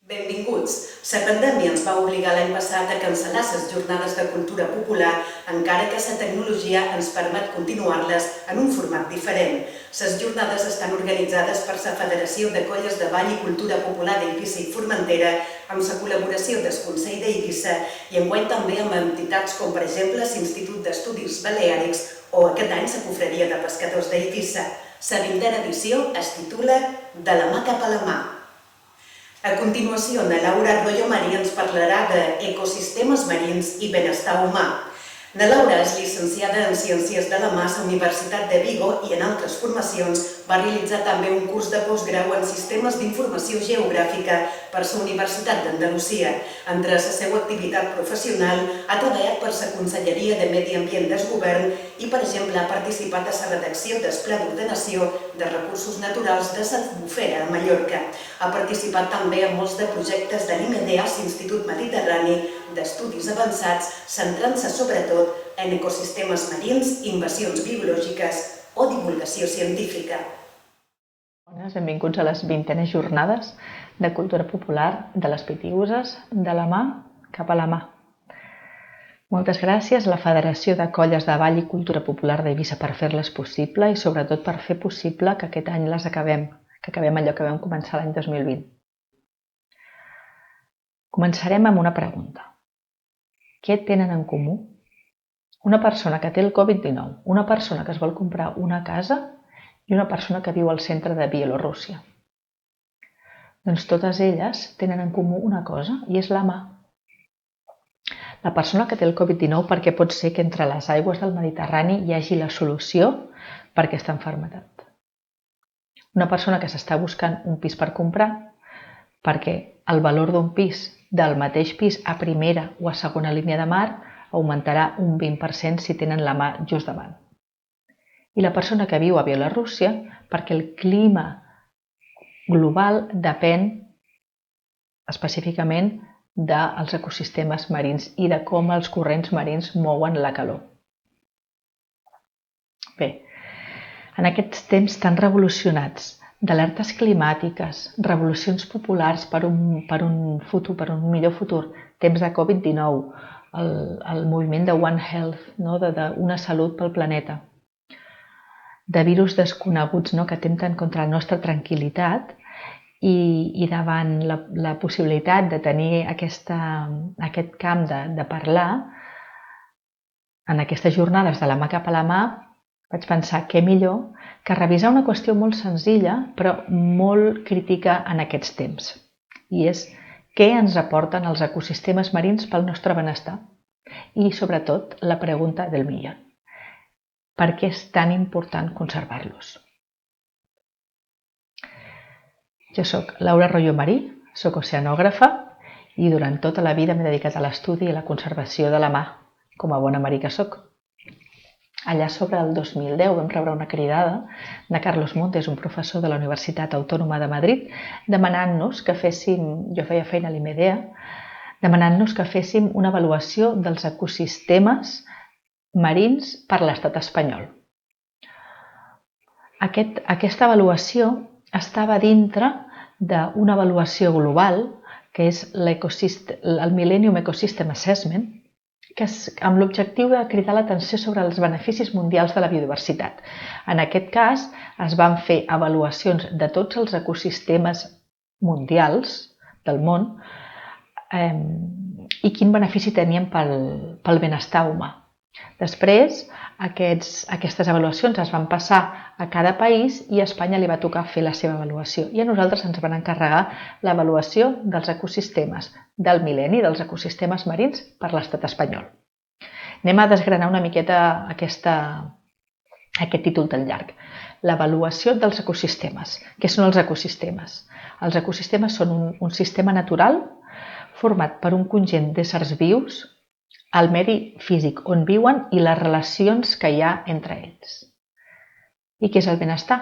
Benvinguts! La pandèmia ens va obligar l'any passat a cancel·lar les jornades de cultura popular, encara que la tecnologia ens permet continuar-les en un format diferent. Les jornades estan organitzades per la Federació de Colles de Ball i Cultura Popular d'Eivissa i Formentera, amb la col·laboració del Consell d'Eivissa i enguany també amb entitats com, per exemple, l'Institut d'Estudis Baleàrics o aquest any la Confraria de Pescadors d'Eivissa. La 20a edició es titula De la mà cap a la mà. A continuació, na Laura Arroyo Marí ens parlarà d'ecosistemes marins i benestar humà. Na Laura és llicenciada en Ciències de la Mar a la Universitat de Vigo i en altres formacions va realitzar també un curs de postgrau en Sistemes d'Informació Geogràfica per la Universitat d'Andalusia. Entre la seva activitat professional ha treballat per la Conselleria de Medi Ambient del Govern i, per exemple, ha participat a la redacció del Pla d'Ordenació de Recursos Naturals de l'Albufera, a Mallorca. Ha participat també en molts de projectes de l'IMEDEA, l'Institut Mediterrani d'Estudis Avançats, centrant-se sobretot en ecosistemes marins, invasions biològiques o divulgació científica. Bones, benvinguts a les 20enes jornades de cultura popular de les Pitiüses, de la mà cap a la mà. Moltes gràcies a la Federació de Colles de Ball i Cultura Popular d'Eivissa per fer-les possible i sobretot per fer possible que aquest any les acabem, que acabem allò que vam començar l'any 2020. Començarem amb una pregunta. Què tenen en comú una persona que té el Covid-19, una persona que es vol comprar una casa i una persona que viu al centre de Bielorússia? Doncs totes elles tenen en comú una cosa i és la mà. La persona que té el Covid-19 perquè pot ser que entre les aigües del Mediterrani hi hagi la solució per aquesta malaltia. Una persona que s'està buscant un pis per comprar perquè el valor d'un pis del mateix pis a primera o a segona línia de mar augmentarà un 20% si tenen la mà just davant. I la persona que viu a Bielorússia perquè el clima global depèn específicament dels ecosistemes marins i de com els corrents marins mouen la calor. Bé, en aquests temps tan revolucionats d'alertes climàtiques, revolucions populars per un futur, per un millor futur, temps de Covid-19, el moviment de One Health, d'una salut pel planeta, de virus desconeguts que atempten contra la nostra tranquil·litat i davant la possibilitat de tenir aquest camp de parlar, en aquestes jornades de la mà cap a la mà, vaig pensar què millor que revisar una qüestió molt senzilla però molt crítica en aquests temps. I és què ens aporten els ecosistemes marins pel nostre benestar? I sobretot la pregunta del millor. Per què és tan important conservar-los? Jo soc Laura Arroyo Marí, soc oceanògrafa i durant tota la vida m'he dedicat a l'estudi i a la conservació de la mà, com a bona marí que soc. Allà sobre el 2010 vam rebre una cridada de Carlos Montes, un professor de la Universitat Autònoma de Madrid, demanant-nos que féssim, jo feia feina a l'IMEDEA, demanant-nos que féssim una avaluació dels ecosistemes marins per l'estat espanyol. Aquesta avaluació estava dintre d'una avaluació global, que és el Millennium Ecosystem Assessment, que és amb l'objectiu de cridar l'atenció sobre els beneficis mundials de la biodiversitat. En aquest cas, es van fer avaluacions de tots els ecosistemes mundials del món i quin benefici tenien pel benestar humà. Després, aquestes avaluacions es van passar a cada país i a Espanya li va tocar fer la seva avaluació. I a nosaltres ens van encarregar l'avaluació dels ecosistemes del mil·lenni, dels ecosistemes marins per l'estat espanyol. Anem a desgranar una miqueta aquest títol tan llarg. L'avaluació dels ecosistemes. Què són els ecosistemes? Els ecosistemes són un sistema natural format per un conjunt d'éssers vius, el medi físic on viuen i les relacions que hi ha entre ells. I què és el benestar?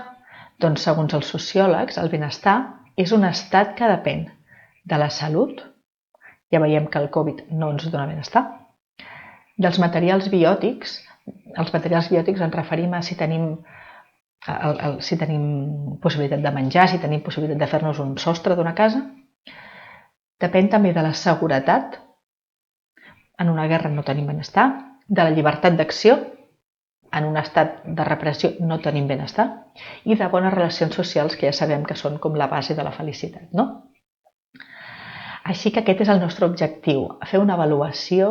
Doncs, segons els sociòlegs, el benestar és un estat que depèn de la salut, ja veiem que el Covid no ens dona benestar, dels materials biòtics, els materials biòtics ens referim a si tenim possibilitat de menjar, si tenim possibilitat de fer-nos un sostre d'una casa, depèn també de la seguretat. En una guerra no tenim benestar, de la llibertat d'acció, en un estat de repressió no tenim benestar, i de bones relacions socials, que ja sabem que són com la base de la felicitat, no? Així que aquest és el nostre objectiu, fer una avaluació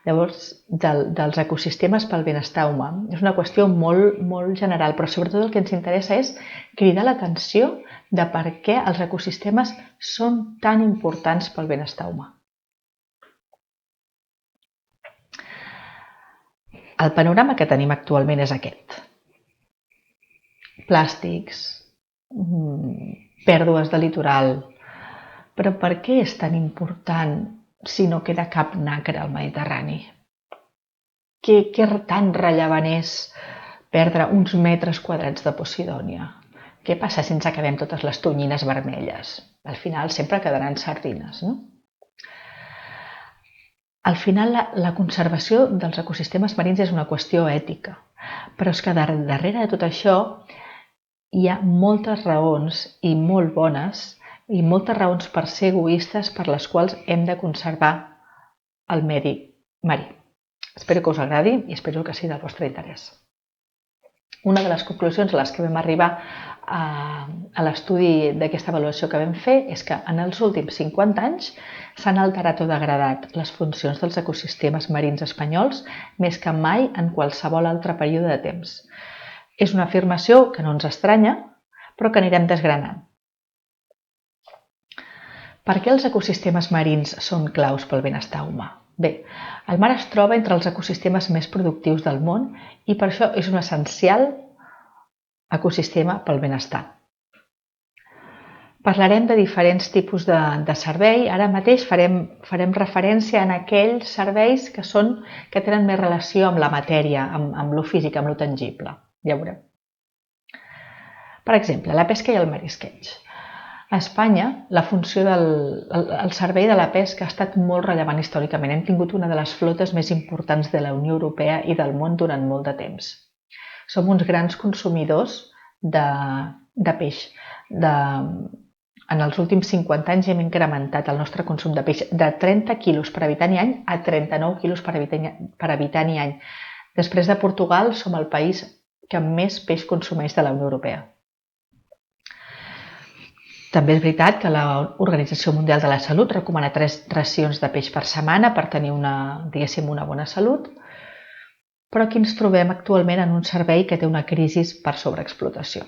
dels ecosistemes pel benestar humà. És una qüestió molt general, però sobretot el que ens interessa és cridar l'atenció de per què els ecosistemes són tan importants pel benestar humà. El panorama que tenim actualment és aquest. Plàstics, pèrdues de litoral. Però per què és tan important si no queda cap nacre al Mediterrani? Què tan rellevant és perdre uns metres quadrats de Posidònia? Què passa si ens acabem totes les tonyines vermelles? Al final sempre quedaran sardines, no? Al final, la conservació dels ecosistemes marins és una qüestió ètica, però és que darrere de tot això hi ha moltes raons i molt bones i moltes raons per ser egoistes per les quals hem de conservar el medi marí. Espero que us agradi i espero que sigui del vostre interès. Una de les conclusions a les que vam arribar a l'estudi d'aquesta avaluació que vam fer és que en els últims 50 anys s'han alterat o degradat les funcions dels ecosistemes marins espanyols més que mai en qualsevol altre període de temps. És una afirmació que no ens estranya, però que anirem desgranant. Per què els ecosistemes marins són claus pel benestar humà? Bé, el mar es troba entre els ecosistemes més productius del món i per això és un essencial ecosistema pel benestar. Parlarem de diferents tipus de servei. Ara mateix farem referència a aquells serveis que tenen més relació amb la matèria, amb lo físic, amb lo tangible. Ja ho veurem. Per exemple, la pesca i el marisqueig. A Espanya, la funció del servei de la pesca ha estat molt rellevant històricament. Hem tingut una de les flotes més importants de la Unió Europea i del món durant molt de temps. Som uns grans consumidors de peix. En els últims 50 anys hem incrementat el nostre consum de peix de 30 quilos per habitant i any a 39 quilos per habitant i any. Després de Portugal, som el país que més peix consumeix de la Unió Europea. També és veritat que l'Organització Mundial de la Salut recomana 3 racions de peix per setmana per tenir una bona salut, però aquí ens trobem actualment en un servei que té una crisi per sobreexplotació.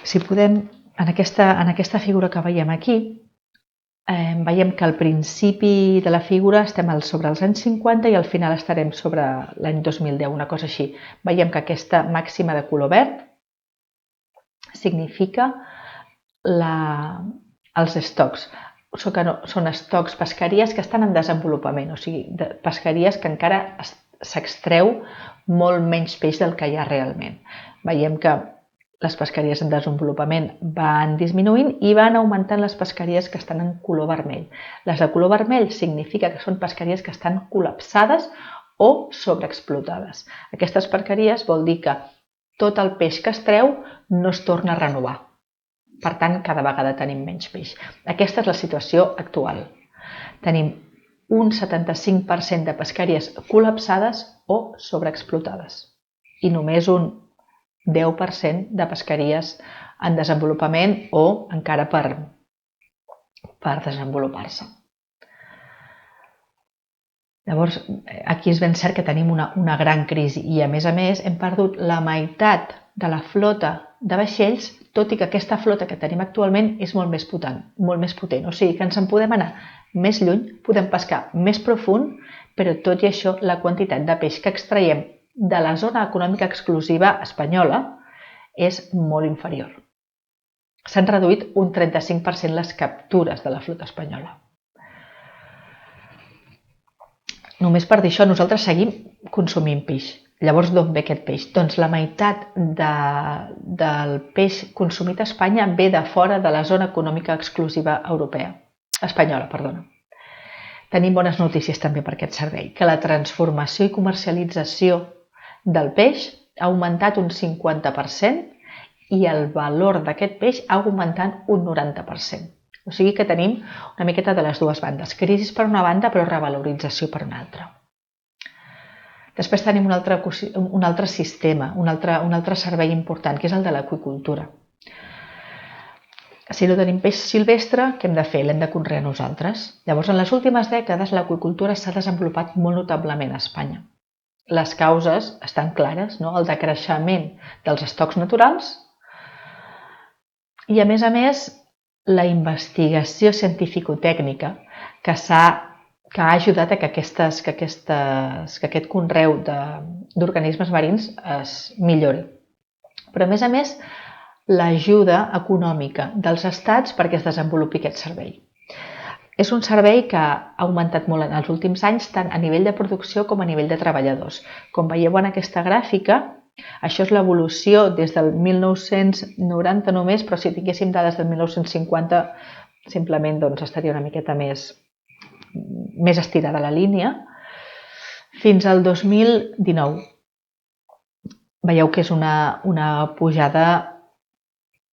Si podem, en aquesta figura que veiem aquí, veiem que al principi de la figura estem sobre els anys 50 i al final estarem sobre l'any 2010, una cosa així. Veiem que aquesta màxima de color verd significa els estocs. Són estocs pesqueries que estan en desenvolupament, o sigui, pesqueries que encara s'extreu molt menys peix del que hi ha realment. Veiem que les pesqueries en desenvolupament van disminuint i van augmentant les pesqueries que estan en color vermell. Les de color vermell significa que són pesqueries que estan col·lapsades o sobreexplotades. Aquestes pesqueries vol dir que tot el peix que es treu no es torna a renovar. Per tant, cada vegada tenim menys peix. Aquesta és la situació actual. Tenim un 75% de pesqueries col·lapsades o sobreexplotades i només un 10% de pesqueries en desenvolupament o encara per desenvolupar-se. Llavors, aquí és ben cert que tenim una gran crisi i, a més, hem perdut la meitat de la flota de vaixells, tot i que aquesta flota que tenim actualment és molt més potent. O sigui que ens en podem anar més lluny, podem pescar més profund, però tot i això la quantitat de peix que extraiem de la zona econòmica exclusiva espanyola és molt inferior. S'han reduït un 35% les captures de la flota espanyola. Només per dir això, nosaltres seguim consumint peix. Llavors, d'on ve aquest peix? Doncs la meitat del peix consumit a Espanya ve de fora de la zona econòmica exclusiva espanyola. Tenim bones notícies també per aquest servei, que la transformació i comercialització del peix ha augmentat un 50% i el valor d'aquest peix ha augmentat un 90%. O sigui que tenim una miqueta de les dues bandes. Crisi per una banda, però revalorització per una altra. Després tenim un altre sistema, un altre servei important, que és el de l'aqüicultura. Si no tenim peix silvestre, què hem de fer? L'hem de conrear nosaltres. Llavors, en les últimes dècades, l'aqüicultura s'ha desenvolupat molt notablement a Espanya. Les causes estan clares, no? El decreixement dels estocs naturals i, a més, la investigació científico-tècnica que ha ajudat a que aquest conreu d'organismes marins es millori. Però, a més, l'ajuda econòmica dels estats perquè es desenvolupi aquest servei. És un servei que ha augmentat molt en els últims anys, tant a nivell de producció com a nivell de treballadors. Com veieu en aquesta gràfica, això és l'evolució des del 1990 només, però si tinguéssim dades del 1950 simplement estaria una miqueta més estirada la línia, fins al 2019. Veieu que és una pujada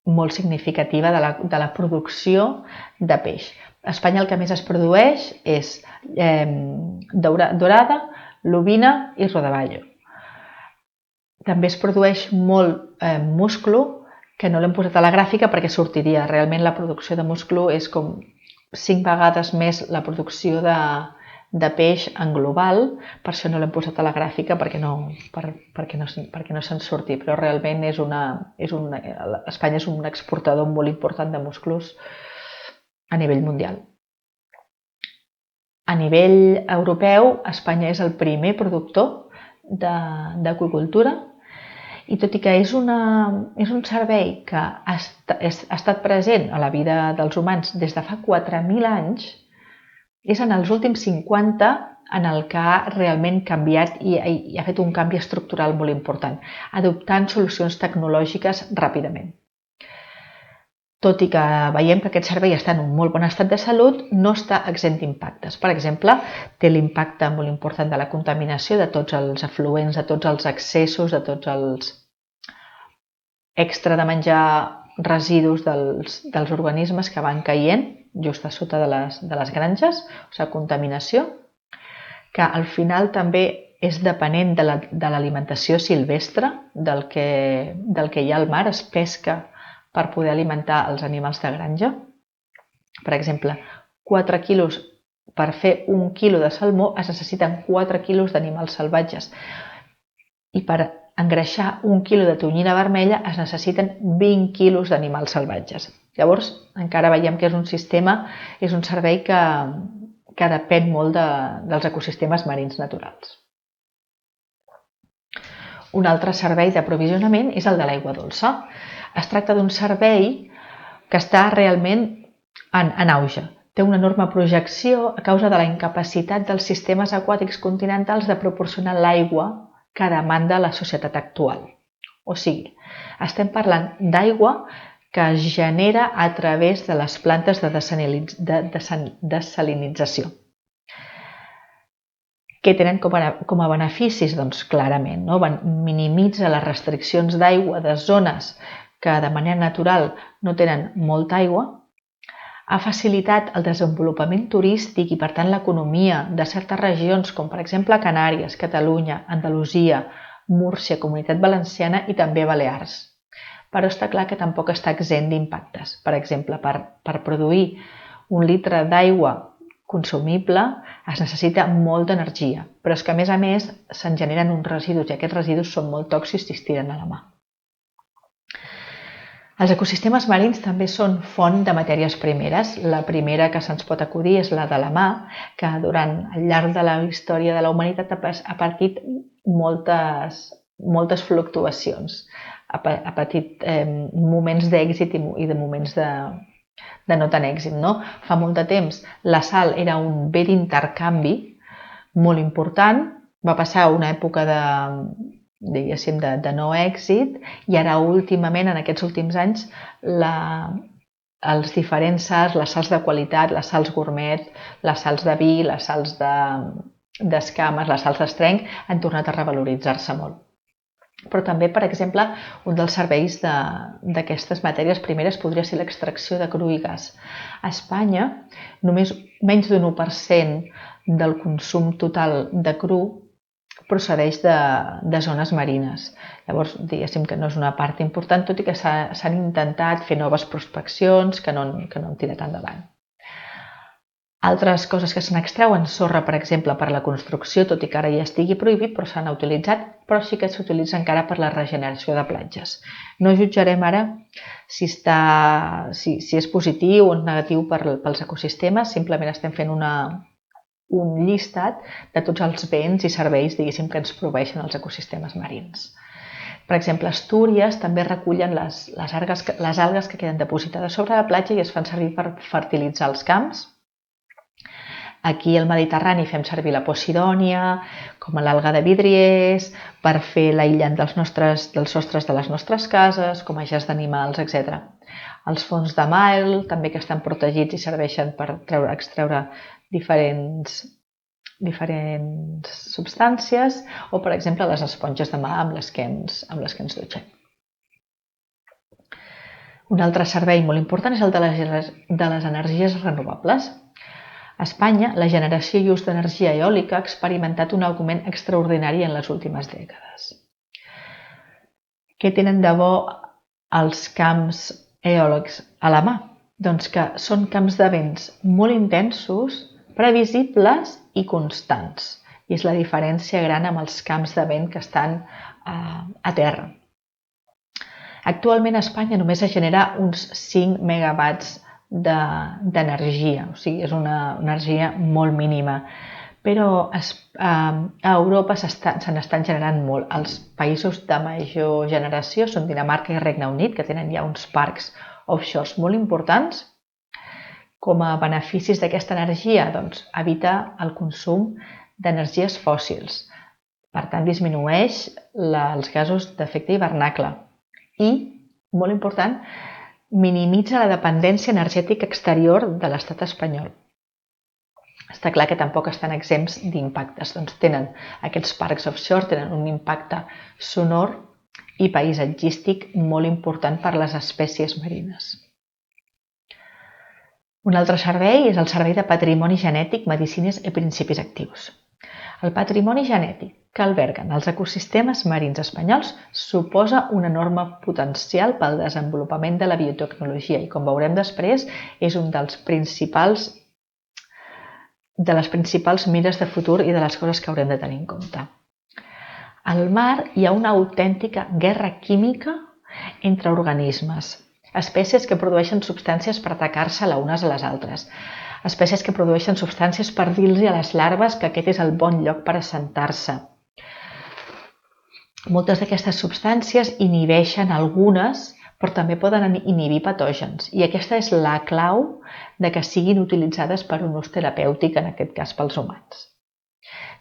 molt significativa de la producció de peix. A Espanya el que més es produeix és dorada, lubina i rodaballo. També es produeix molt musclo, que no l'hem posat a la gràfica perquè sortiria. Realment la producció de musclo és com 5 vegades més la producció de peix en global, per això no l'hem posat a la gràfica perquè no se'n surti, però realment Espanya és un exportador molt important de musclos a nivell mundial. A nivell europeu, Espanya és el primer productor d'aqüicultura i tot i que és un servei que ha estat present a la vida dels humans des de fa 4.000 anys, és en els últims 50 en el que ha realment canviat i ha fet un canvi estructural molt important, adoptant solucions tecnològiques ràpidament. Tot i que veiem que aquest servei està en un molt bon estat de salut, no està exempt d'impactes. Per exemple, té l'impacte molt important de la contaminació de tots els afluents, de tots els excessos, de tots els extra de menjar residus dels organismes que van caient just a sota de les granges, o sigui, contaminació, que al final també és depenent de l'alimentació silvestre, del que hi ha al mar, es pesca per poder alimentar els animals de granja. Per exemple, 4 quilos per fer 1 quilo de salmó es necessiten 4 quilos d'animals salvatges i per engreixar 1 quilo de tonyina vermella es necessiten 20 quilos d'animals salvatges. Llavors, encara veiem que és un servei que depèn molt dels ecosistemes marins naturals. Un altre servei d'aprovisionament és el de l'aigua dolça. Es tracta d'un servei que està realment en auge. Té una enorme projecció a causa de la incapacitat dels sistemes aquàtics continentals de proporcionar l'aigua que demanda la societat actual. O sigui, estem parlant d'aigua que es genera a través de les plantes de dessalinització. Què tenen com a beneficis? Doncs clarament, minimitza les restriccions d'aigua de zones que de manera natural no tenen molta aigua, ha facilitat el desenvolupament turístic i, per tant, l'economia de certes regions, com per exemple Canàries, Catalunya, Andalusia, Múrcia, Comunitat Valenciana i també Balears. Però està clar que tampoc està exempt d'impactes. Per exemple, per produir 1 litre d'aigua consumible es necessita molta energia, però és que a més se'n generen uns residus i aquests residus són molt tòxics si es tiren a la mà. Els ecosistemes marins també són font de matèries primeres. La primera que se'ns pot acudir és la de la mà, que al llarg de la història de la humanitat ha patit moltes fluctuacions, ha patit moments d'èxit i de moments de no tant èxit. Fa molt de temps la sal era un bé d'intercanvi molt important, va passar una època de no èxit i ara últimament, en aquests últims anys, els diferents sals, les sals de qualitat, les sals gourmet, les sals de vi, les sals d'escames, les sals d'estrenc han tornat a revaloritzar-se molt. Però també, per exemple, un dels serveis d'aquestes matèries primeres podria ser l'extracció de cru i gas. A Espanya, només menys d'un 1% del consum total de cru procedeix de zones marines. Llavors, diguéssim que no és una part important, tot i que s'han intentat fer noves prospeccions que no han tirat endavant. Altres coses que se n'extreuen, sorra, per exemple, per a la construcció, tot i que ara ja estigui prohibit, però s'han utilitzat, però sí que s'utilitza encara per la regeneració de platges. No jutjarem ara si és positiu o negatiu pels ecosistemes, simplement estem fent un llistat de tots els béns i serveis, diguéssim, que ens proveeixen els ecosistemes marins. Per exemple, a Astúries també recullen les algues que queden depositades sobre la platja i es fan servir per fertilitzar els camps. Aquí al Mediterrani fem servir la posidònia, com l'alga de vidriers, per fer l'aïllant dels sostres de les nostres cases, com a jaç d'animals, etc. Els fons de mal, també que estan protegits i serveixen per extreure diferents substàncies, o per exemple les esponges de mà amb les que ens dutxem. Un altre servei molt important és el de les energies renovables. A Espanya, la generació i ús d'energia eòlica ha experimentat un augment extraordinari en les últimes dècades. Què tenen de bo els camps eòlics a la mà? Doncs que són camps de vents molt intensos, previsibles i constants. I és la diferència gran amb els camps de vent que estan a terra. Actualment a Espanya només es genera uns 5 megawatts d'energia, o sigui, és una energia molt mínima, però a Europa se n'estan generant molt. Els països de major generació són Dinamarca i Regne Unit, que tenen ja uns parcs offshore molt importants. Com a beneficis d'aquesta energia, doncs, evita el consum d'energies fòssils. Per tant, disminueix els gasos d'efecte hivernacle i, molt important, minimitza la dependència energètica exterior de l'estat espanyol. Està clar que tampoc estan exempts d'impactes, doncs tenen aquests parcs offshore, tenen un impacte sonor i paisatgístic molt important per a les espècies marines. Un altre servei és el servei de patrimoni genètic, medicines i principis actius. El patrimoni genètic que alberguen els ecosistemes marins espanyols suposa un enorme potencial pel desenvolupament de la biotecnologia i, com veurem després, és un de les principals mires de futur i de les coses que haurem de tenir en compte. Al mar hi ha una autèntica guerra química entre organismes, espècies que produeixen substàncies per atacar-se les unes a les altres, espècies que produeixen substàncies per dir-los a les larves que aquest és el bon lloc per assentar-se. Moltes d'aquestes substàncies inhibeixen algunes, però també poden inhibir patògens, i aquesta és la clau de que siguin utilitzades per un ús terapèutic, en aquest cas pels humans.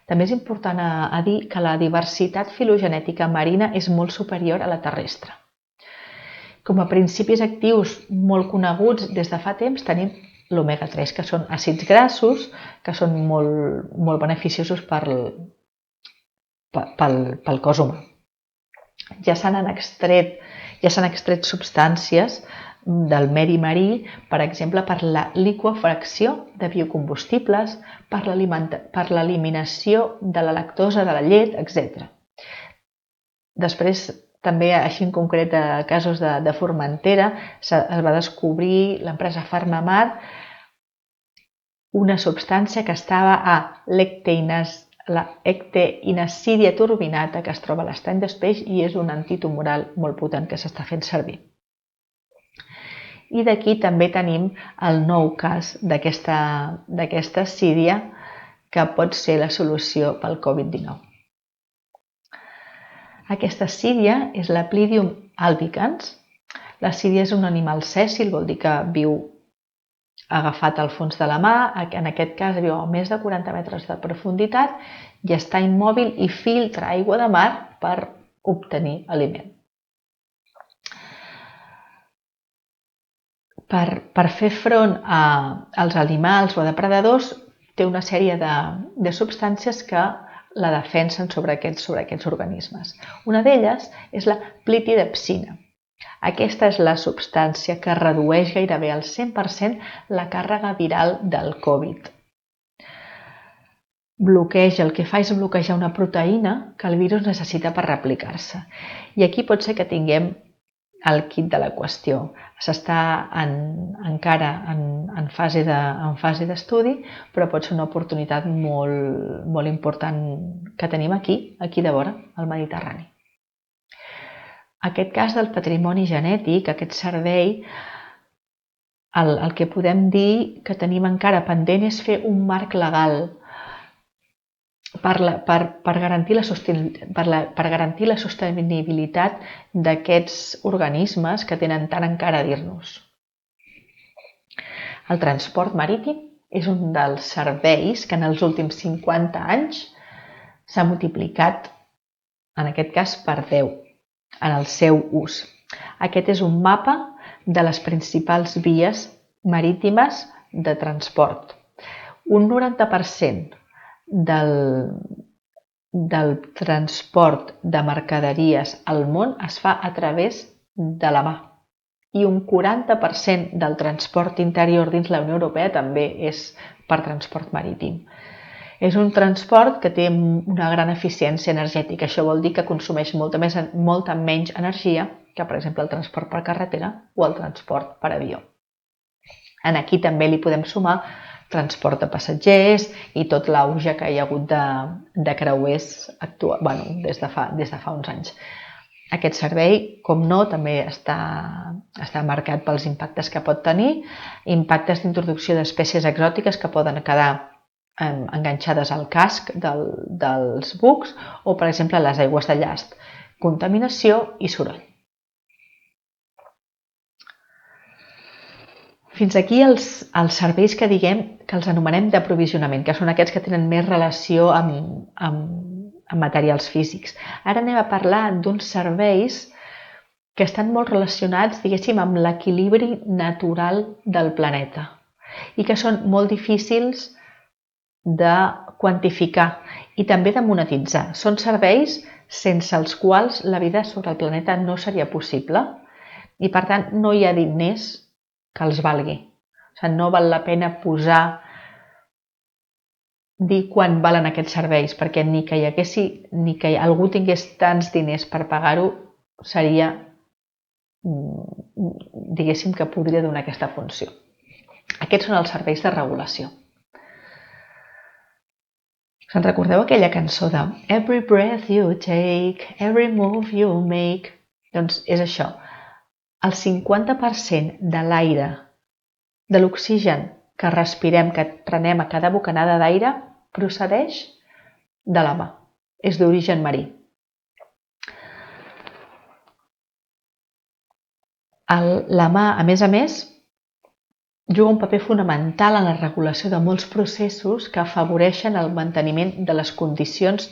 També és important a dir que la diversitat filogenètica marina és molt superior a la terrestre. Com a principis actius molt coneguts des de fa temps tenim l'omega-3, que són àcids grassos, que són molt beneficiosos pel cos humà. Ja s'han extret substàncies del medi marí, per exemple, per la liquefacció de biocombustibles, per l'eliminació de la lactosa de la llet, etc. Després, també, així en concret, a casos de Formentera, es va descobrir l'empresa Farmamar una substància que estava a la ecteinacídia turbinata, que es troba a l'estany d'Espeix i és un antitumoral molt potent que s'està fent servir. I d'aquí també tenim el nou cas d'aquesta sídia que pot ser la solució pel Covid-19. Aquesta sídia és la Plydium albicans. La sídia és un animal sèssil, vol dir que viu agafat al fons de la mà, en aquest cas viu a més de 40 metres de profunditat i està immòbil i filtra aigua de mar per obtenir aliment. Per fer front als animals o a depredadors té una sèrie de substàncies que la defensen sobre aquests organismes. Una d'elles és la plitidepsina. Aquesta és la substància que redueix gairebé al 100% la càrrega viral del Covid. El que fa és bloquejar una proteïna que el virus necessita per replicar-se. I aquí pot ser que tinguem el quid de la qüestió. S'està encara en fase d'estudi, però pot ser una oportunitat molt important que tenim aquí de vora, al Mediterrani. Aquest cas del patrimoni genètic, aquest servei, el que podem dir que tenim encara pendent és fer un marc legal per garantir la sostenibilitat d'aquests organismes que tenen tant encara a dir-nos. El transport marítim és un dels serveis que en els últims 50 anys s'ha multiplicat, en aquest cas per 10, en el seu ús. Aquest és un mapa de les principals vies marítimes de transport. Un 90% del transport de mercaderies al món es fa a través de la mà i un 40% del transport interior dins la Unió Europea també és per transport marítim. És un transport que té una gran eficiència energètica. Això vol dir que consumeix molta menys energia que, per exemple, el transport per carretera o el transport per avió. Aquí també li podem sumar transport de passatgers i tot l'auge que hi ha hagut de creuers des de fa uns anys. Aquest servei, com no, també està marcat pels impactes que pot tenir, impactes d'introducció d'espècies exòtiques que poden quedar enganxades al casc dels bucs o, per exemple, a les aigües de llast, contaminació i soroll. Fins aquí els serveis que els anomenem d'aprovisionament, que són aquests que tenen més relació amb materials físics. Ara anem a parlar d'uns serveis que estan molt relacionats, amb l'equilibri natural del planeta i que són molt difícils de quantificar i també de monetitzar. Són serveis sense els quals la vida sobre el planeta no seria possible i, per tant, no hi ha diners que els valgui. No val la pena dir quan valen aquests serveis, perquè ni que algú tingués tants diners per pagar-ho, seria, que podria donar aquesta funció. Aquests són els serveis de regulació. Se'n recordeu aquella cançó de Every breath you take, every move you make? Doncs és això. El 50% de l'aire, de l'oxigen que respirem, que prenem a cada bocanada d'aire, procedeix de la mà. És d'origen marí. La mà, a més, juga un paper fonamental en la regulació de molts processos que afavoreixen el manteniment de les condicions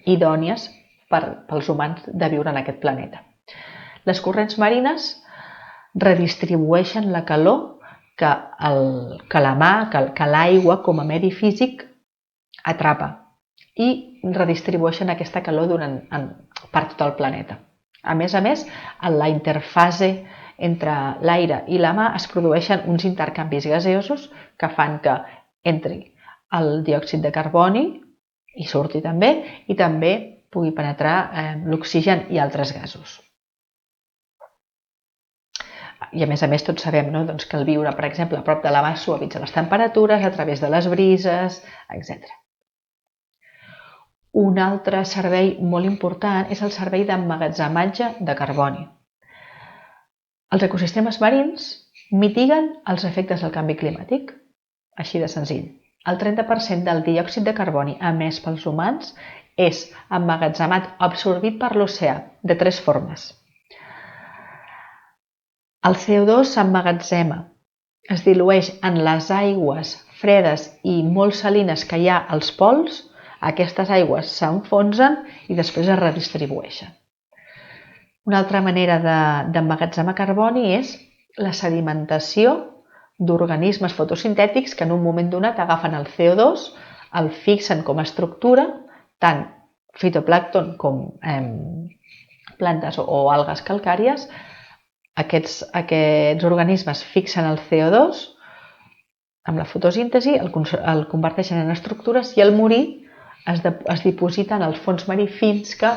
idònies pels humans de viure en aquest planeta. Les corrents marines redistribueixen la calor que la mà, que l'aigua com a medi físic atrapa i redistribueixen aquesta calor per tot el planeta. A més, en la interfase entre l'aire i la mà es produeixen uns intercanvis gaseosos que fan que entri el diòxid de carboni i surti també, i també pugui penetrar l'oxigen i altres gasos. I a més, tots sabem que el viure, per exemple, a prop de la mà suavitza les temperatures a través de les brises, etc. Un altre servei molt important és el servei d'emmagatzematge de carboni. Els ecosistemes marins mitiguen els efectes del canvi climàtic, així de senzill. El 30% del diòxid de carboni emès pels humans és emmagatzemat o absorbit per l'oceà de 3 formes. El CO2 s'emmagatzema, es dilueix en les aigües fredes i molt salines que hi ha als pols, aquestes aigües s'enfonsen i després es redistribueixen. Una altra manera d'emmagatzemar carboni és la sedimentació d'organismes fotosintètics que en un moment donat agafen el CO2, el fixen com a estructura, tant fitoplàncton com plantes o algues calcàries. Aquests organismes fixen el CO2 amb la fotosíntesi, el converteixen en estructures i al morir es diposita en el fons marí fins que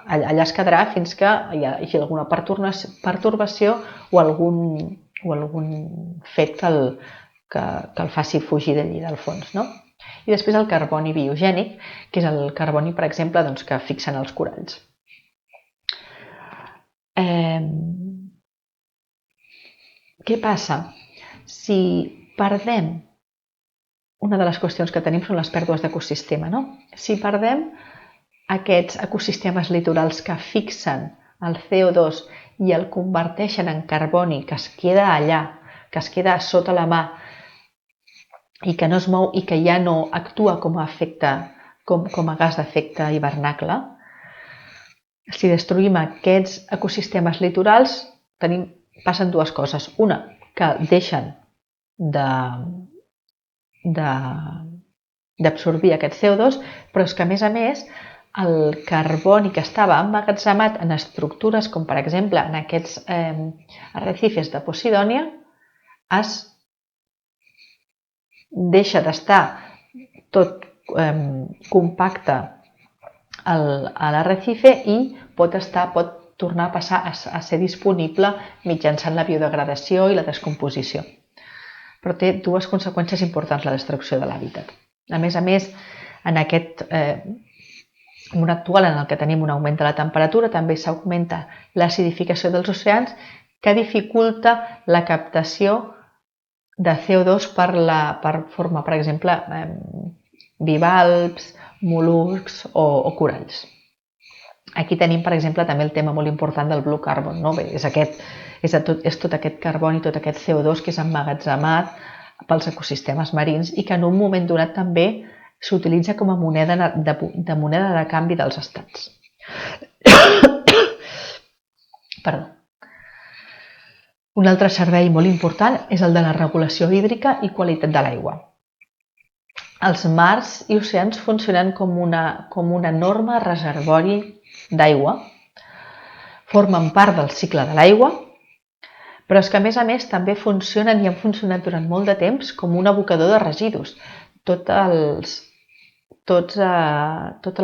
allà es quedarà fins que hi hagi alguna pertorbació o algun fet que el faci fugir d'allí del fons, no? I després el carboni biogènic, que és el carboni, per exemple, que fixen els coralls. Què passa? Si perdem, una de les qüestions que tenim són les pèrdues d'ecosistema, no? Si perdem aquests ecosistemes litorals que fixen el CO2 i el converteixen en carboni que es queda allà, que es queda sota la mà i que no es mou i que ja no actua com a gas d'efecte hivernacle, si destruïm aquests ecosistemes litorals passen dues coses. Una, que deixen d'absorbir aquest CO2, però és que a més el carboni que estava emmagatzemat en estructures com per exemple en aquests arrecifes de Posidònia es deixa d'estar tot compacte a l'arrecife i pot tornar a passar a ser disponible mitjançant la biodegradació i la descomposició. Però té dues conseqüències importants la destrucció de l'hàbitat. A més, en aquest món actual en el que tenim un augment de la temperatura, també s'augmenta l'acidificació dels oceans que dificulta la captació de CO2 per formar, per exemple, bivalves, mol·luscs o coralls. Aquí tenim, per exemple, també el tema molt important del blue carbon, no? És tot aquest carboni, tot aquest CO2 que és emmagatzemat pels ecosistemes marins i que en un moment donat també s'utilitza com a moneda de canvi dels estats. Perdó. Un altre servei molt important és el de la regulació hídrica i qualitat de l'aigua. Els mars i oceans funcionen com un enorme reservori d'aigua, formen part del cicle de l'aigua, però és que a més també funcionen i han funcionat durant molt de temps com un abocador de residus. Totes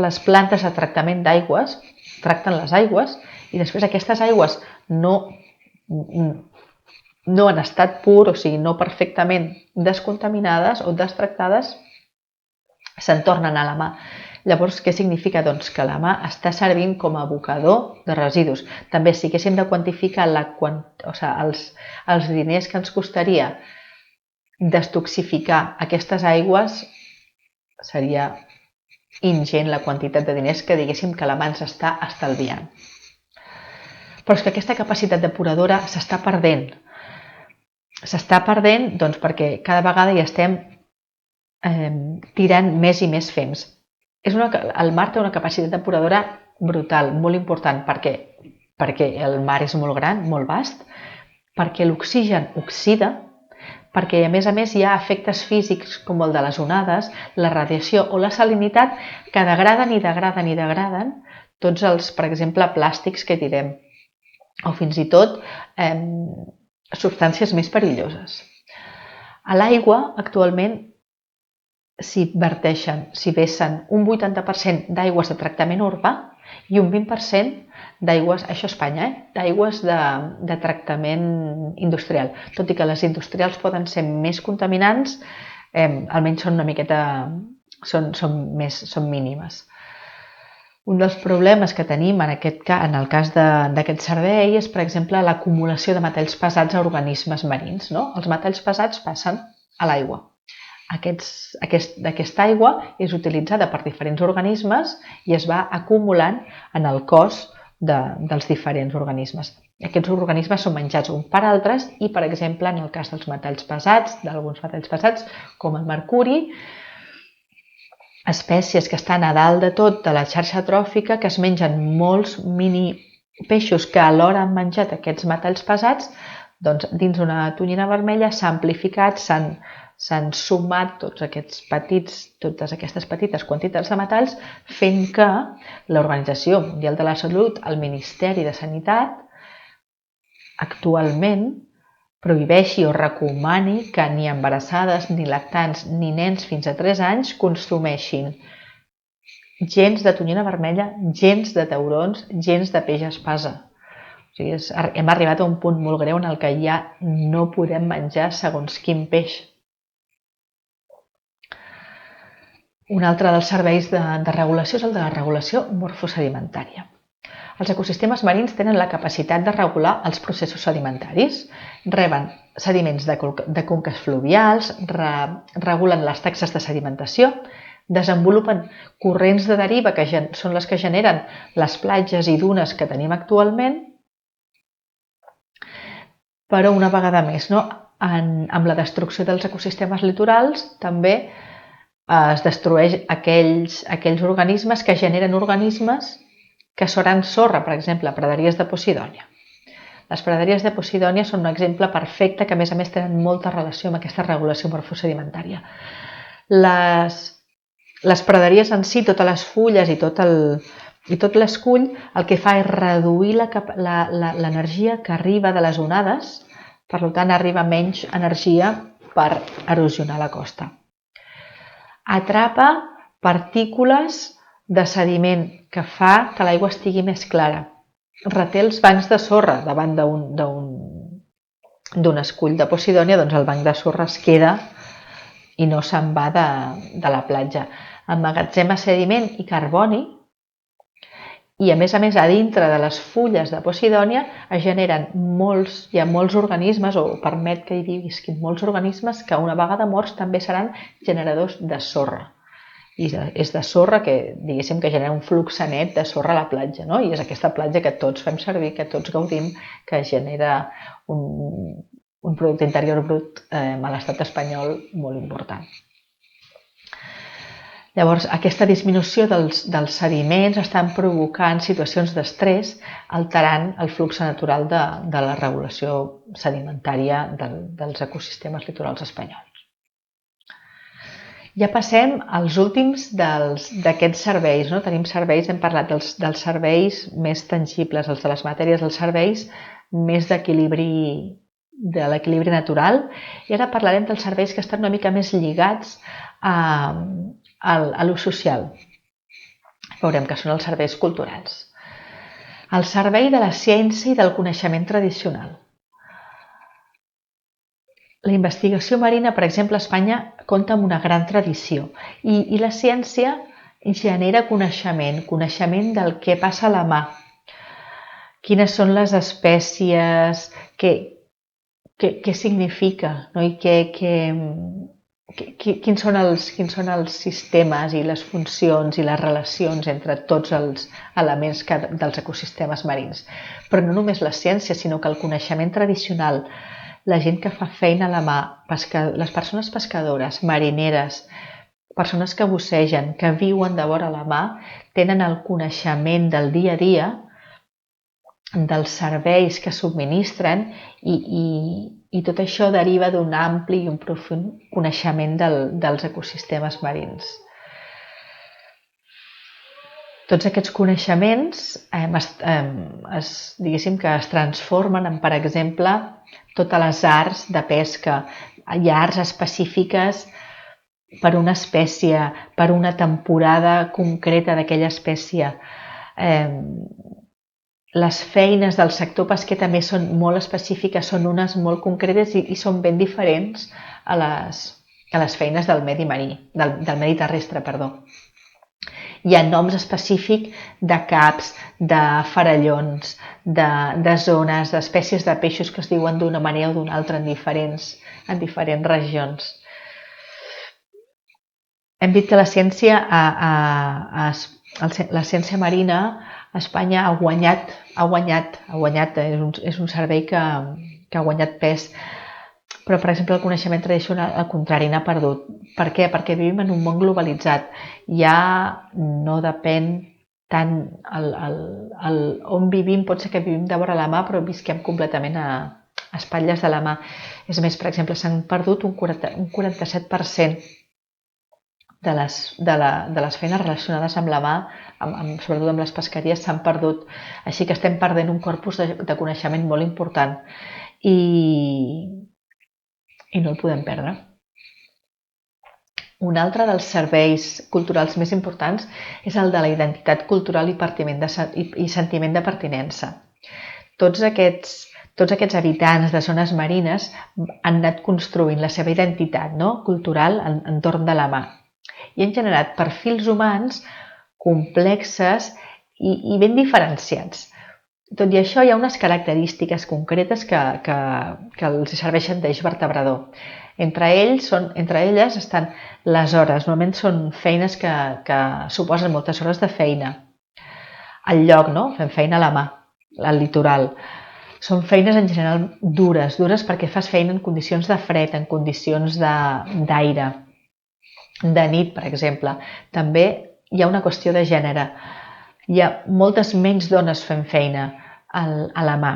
les plantes de tractament d'aigües tracten les aigües i després aquestes aigües no han estat pur, o sigui, no perfectament descontaminades o destractades, se'n tornen a la mà. Llavors, què significa? Doncs que la mà està servint com a abocador de residus. També si haguéssim de quantificar els diners que ens costaria destoxificar aquestes aigües, seria ingent la quantitat de diners que diguéssim que la mà ens està estalviant. Però és que aquesta capacitat depuradora s'està perdent. S'està perdent perquè cada vegada hi estem tirant més i més fems. El mar té una capacitat depuradora brutal, molt important, perquè el mar és molt gran, molt vast, perquè l'oxigen oxida, perquè a més hi ha efectes físics com el de les onades, la radiació o la salinitat que degraden tots els, per exemple, plàstics que tirem o fins i tot substàncies més perilloses. A l'aigua, actualment, s'hi vessen un 80% d'aigües de tractament urbà i un 20% d'aigües, això a Espanya, d'aigües de tractament industrial. Tot i que les industrials poden ser més contaminants, almenys són una miqueta, són mínimes. Un dels problemes que tenim en el cas d'aquest servei és, per exemple, l'acumulació de metalls pesats a organismes marins. Els metalls pesats passen a l'aigua. Aquesta aigua és utilitzada per diferents organismes i es va acumulant en el cos dels diferents organismes. Aquests organismes són menjats uns per altres i, per exemple, en el cas dels metalls pesats, d'alguns metalls pesats, com el mercuri, espècies que estan a dalt de tot de la xarxa tròfica, que es mengen molts mini peixos que alhora han menjat aquests metalls pesats, doncs dins una tonyina vermella s'ha amplificat, s'han sumat totes aquestes petites quantitats de metalls, fent que l'Organització Mundial de la Salut, el Ministeri de Sanitat, actualment prohibeixi o recomani que ni embarassades, ni lactants, ni nens fins a 3 anys consumeixin gens de tonyina vermella, gens de taurons, gens de peix espasa. O sigui, hem arribat a un punt molt greu en el que ja no podem menjar segons quin peix. Un altre dels serveis de regulació és el de la regulació morfosedimentària. Els ecosistemes marins tenen la capacitat de regular els processos sedimentaris. Reben sediments de conques fluvials, regulen les taxes de sedimentació, desenvolupen corrents de deriva que són les que generen les platges i dunes que tenim actualment, però una vegada més, amb la destrucció dels ecosistemes litorals també es destrueix aquells organismes que generen organismes que seran sorra, per exemple, praderies de Posidònia. Les praderies de Posidònia són un exemple perfecte que, a més, tenen molta relació amb aquesta regulació morfosedimentària. Les praderies en si, totes les fulles i tot l'escull, el que fa és reduir l'energia que arriba de les onades, per tant, arriba menys energia per erosionar la costa. Atrapa partícules de sediment que fa que l'aigua estigui més clara. Reté els bancs de sorra davant d'un escull de Posidònia, doncs el banc de sorra es queda i no se'n va de la platja. Emmagatzema sediment i carboni i, a més, a dintre de les fulles de Posidònia es generen hi ha molts organismes, o permet que hi visquin molts organismes que una vegada morts també seran generadors de sorra. I és de sorra que, diguéssim, que genera un flux net de sorra a la platja, no? I és aquesta platja que tots fem servir, que tots gaudim, que genera un producte interior brut a l'estat espanyol molt important. Llavors, aquesta disminució dels sediments estan provocant situacions d'estrès, alterant el flux natural de la regulació sedimentària dels ecosistemes litorals espanyols. Ja passem als últims d'aquests serveis. Tenim serveis, hem parlat dels serveis més tangibles, els de les matèries, els serveis més de l'equilibri natural, i ara parlarem dels serveis que estan una mica més lligats a l'ús social. Veurem que són els serveis culturals. El servei de la ciència i del coneixement tradicional. La investigació marina, per exemple, a Espanya compta amb una gran tradició i la ciència genera coneixement del que passa a la mar. Quines són les espècies, què significa, i quins són els sistemes i les funcions i les relacions entre tots els elements dels ecosistemes marins. Però no només la ciència, sinó que el coneixement tradicional, la gent que fa feina a la mà, les persones pescadores, marineres, persones que bussegen, que viuen de vora la mà, tenen el coneixement del dia a dia, dels serveis que subministren i tot això deriva d'un ampli i un profund coneixement dels ecosistemes marins. Tots aquests coneixements diguéssim que es transformen en, per exemple, totes les arts de pesca. Hi ha arts específiques per una espècie, per una temporada concreta d'aquella espècie. Les feines del sector pesquer també són molt específiques, són unes molt concretes i són ben diferents a les feines del medi marí, del medi terrestre, perdó. Hi ha noms específics de caps, de farallons, de zones, d'espècies de peixos que es diuen d'una manera o d'una altra en diferents regions. Hem dit que la ciència marina a Espanya ha guanyat, és un servei que ha guanyat pes. Però, per exemple, el coneixement tradicional, al contrari, n'ha perdut. Per què? Perquè vivim en un món globalitzat. Ja no depèn tant on vivim, pot ser que vivim de vora la mà, però visquem completament a espatlles de la mà. És més, per exemple, s'han perdut un 47% de les feines relacionades amb la mà, sobretot amb les pesqueries, s'han perdut. Així que estem perdent un corpus de coneixement molt important i no el podem perdre. Un altre dels serveis culturals més importants és el de la identitat cultural i sentiment de pertinença. Tots aquests habitants de zones marines han anat construint la seva identitat cultural entorn de la mà i han generat perfils humans complexes i ben diferenciats. Tot i això, hi ha unes característiques concretes que els serveixen d'eix vertebrador. Entre elles estan les hores. Normalment són feines que suposen moltes hores de feina. El lloc, fem feina a la mà, al litoral. Són feines en general dures perquè fas feina en condicions de fred, en condicions d'aire, de nit, per exemple. També hi ha una qüestió de gènere. Hi ha moltes menys dones fent feina a la mà.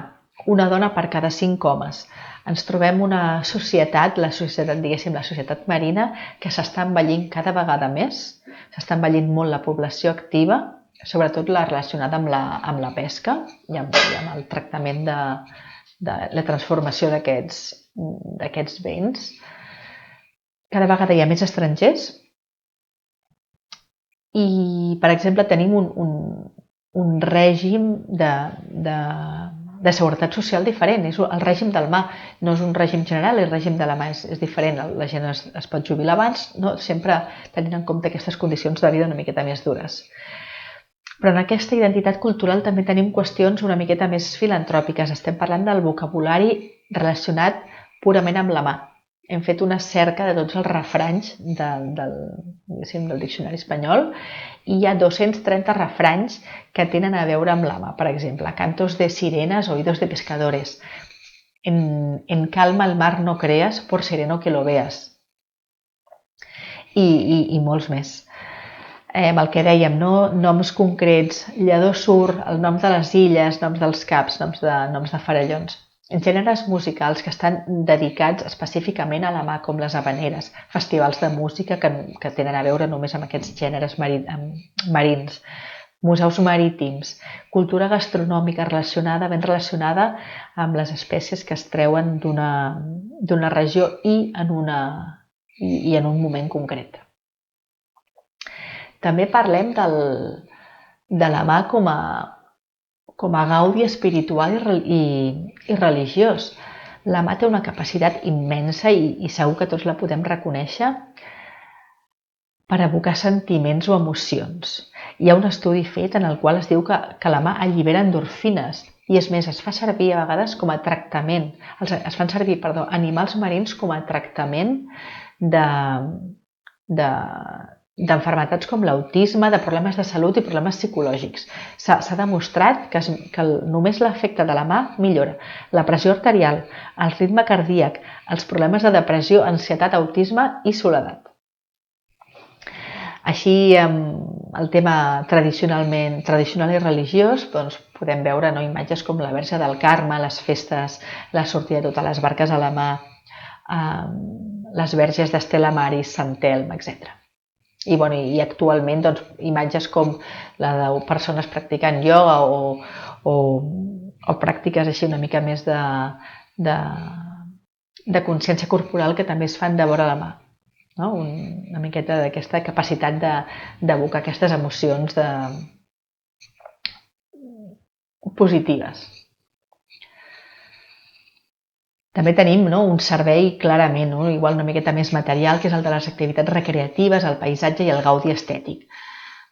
Una dona per cada 5 homes. Ens trobem una societat, la societat marina, que s'està envellint cada vegada més. S'està envellint molt la població activa, sobretot la relacionada amb la pesca i amb el tractament de la transformació d'aquests béns. Cada vegada hi ha més estrangers i, per exemple, tenim un règim de seguretat social diferent. El règim del mà no és un règim general, el règim de la mà és diferent. La gent es pot jubilar abans, sempre tenint en compte aquestes condicions de vida una miqueta més dures. Però en aquesta identitat cultural també tenim qüestions una miqueta més filantròpiques. Estem parlant del vocabulari relacionat purament amb la mà. Hem fet una cerca de tots els refranys del diccionari espanyol i hi ha 230 refranys que tenen a veure amb la mà. Per exemple, cantos de sirenas, oídos de pescadores. En calma el mar no creas, por sereno que lo veas. I molts més. Amb el que dèiem, noms concrets, lledó sur, el nom de les illes, noms dels caps, noms de farallons. Gèneres musicals que estan dedicats específicament a la mà, com les habaneres, festivals de música que tenen a veure només amb aquests gèneres marins, museus marítims, cultura gastronòmica ben relacionada amb les espècies que es treuen d'una regió i en un moment concret. També parlem de la mà com a gaudi espiritual i religiós. La mà té una capacitat immensa i segur que tots la podem reconèixer per evocar sentiments o emocions. Hi ha un estudi fet en el qual es diu que la mà allibera endorfines i, és més, es fa servir a vegades com a tractament. Es fan servir, animals marins com a tractament d'enfermetats com l'autisme, de problemes de salut i problemes psicològics. S'ha demostrat que només l'efecte de la mà millora la pressió arterial, el ritme cardíac, els problemes de depressió, ansietat, autisme i soledat. Així, el tema tradicional i religiós, podem veure imatges com la Verge del Carme, les festes, la sortida de totes les barques a la mà, les verges d'Estela Maris, Sant Telm, etc. I actualment imatges com la de persones practicant ioga o pràctiques així una mica més de consciència corporal que també es fan de vora la mà. Una miqueta d'aquesta capacitat d'evocar aquestes emocions positives. També tenim un servei clarament, igual una miqueta més material, que és el de les activitats recreatives, el paisatge i el gaudi estètic.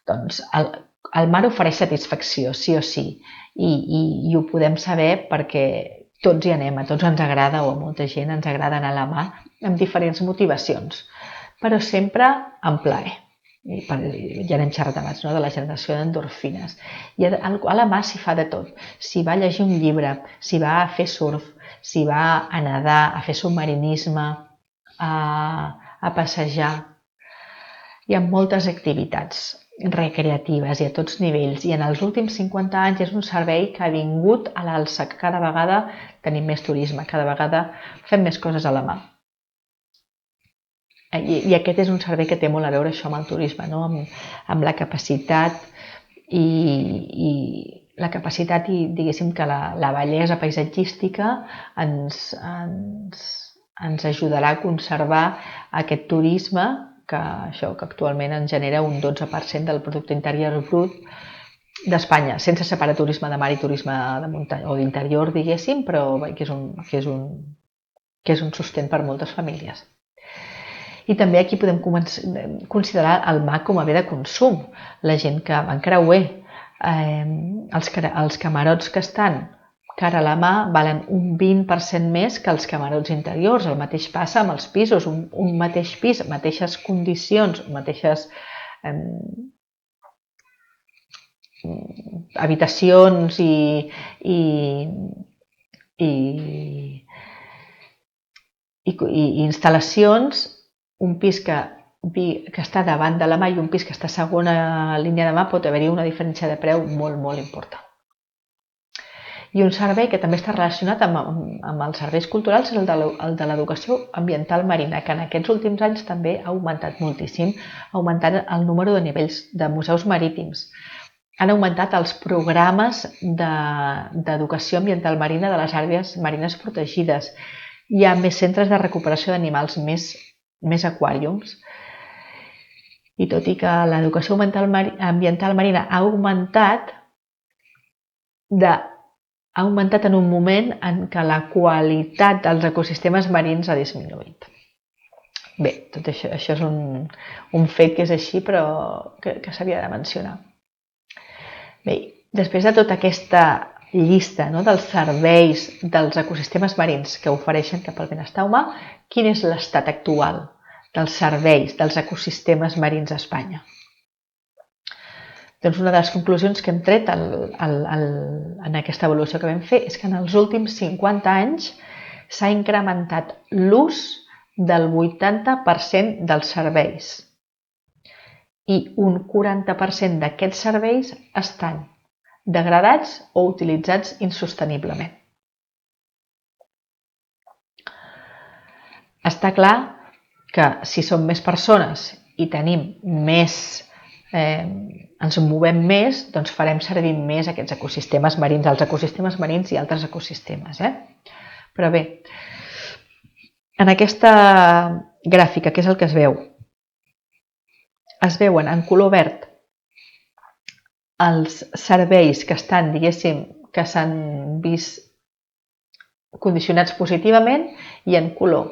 Doncs el mar ofereix satisfacció, sí o sí, i ho podem saber perquè tots hi anem, a tots ens agrada, o a molta gent ens agrada anar a la mar amb diferents motivacions, però sempre amb plaer. Ja n'hem xerrat abans, de la generació d'endorfines. I a la mà s'hi fa de tot. S'hi va a llegir un llibre, s'hi va a fer surf, s'hi va a nedar, a fer submarinisme, a passejar. Hi ha moltes activitats recreatives i a tots nivells, i en els últims 50 anys és un servei que ha vingut a l'alça, que cada vegada tenim més turisme, cada vegada fem més coses a la mà. I aquest és un servei que té molt a veure això amb el turisme, no? amb la capacitat i diguéssim que la bellesa paisatgística ens ajudarà a conservar aquest turisme que actualment ens genera un 12% del producte interior brut d'Espanya, sense separar turisme de mar i turisme de muntanya o d'interior, diguéssim, però que és un sostén per moltes famílies. I també aquí podem considerar el mar com a bé de consum. La gent que va en creuer, els camarots que estan cara a la mà valen un 20% més que els camarots interiors. El mateix passa amb els pisos, un mateix pis, mateixes condicions, mateixes habitacions i instal·lacions, un pis que està davant de la mà i un pis que està a segona línia de mà pot haver-hi una diferència de preu molt, molt important. I un servei que també està relacionat amb els serveis culturals és el de l'educació ambiental marina, que en aquests últims anys també ha augmentat moltíssim, ha augmentat el número de nivells de museus marítims. Han augmentat els programes d'educació ambiental marina de les àrees marines protegides. Hi ha més centres de recuperació d'animals, més aquàriums. I tot i que l'educació ambiental marina ha augmentat en un moment en què la qualitat dels ecosistemes marins ha disminuït. Bé, tot això és un fet que és així, però que s'havia de mencionar. Bé, després de tota aquesta llista dels serveis dels ecosistemes marins que ofereixen cap al benestar humà, quin és l'estat actual dels serveis dels ecosistemes marins a Espanya? Doncs una de les conclusions que hem tret en aquesta avaluació que vam fer és que en els últims 50 anys s'ha incrementat l'ús del 80% dels serveis i un 40% d'aquests serveis estan degradats o utilitzats insosteniblement. Està clar que si som més persones i tenim ens movem més, doncs farem servir més aquests ecosistemes marins, els ecosistemes marins i altres ecosistemes. Però bé, en aquesta gràfica, què és el que es veu? Es veuen en color verd els serveis que estan, diguéssim, que s'han vist condicionats positivament i en color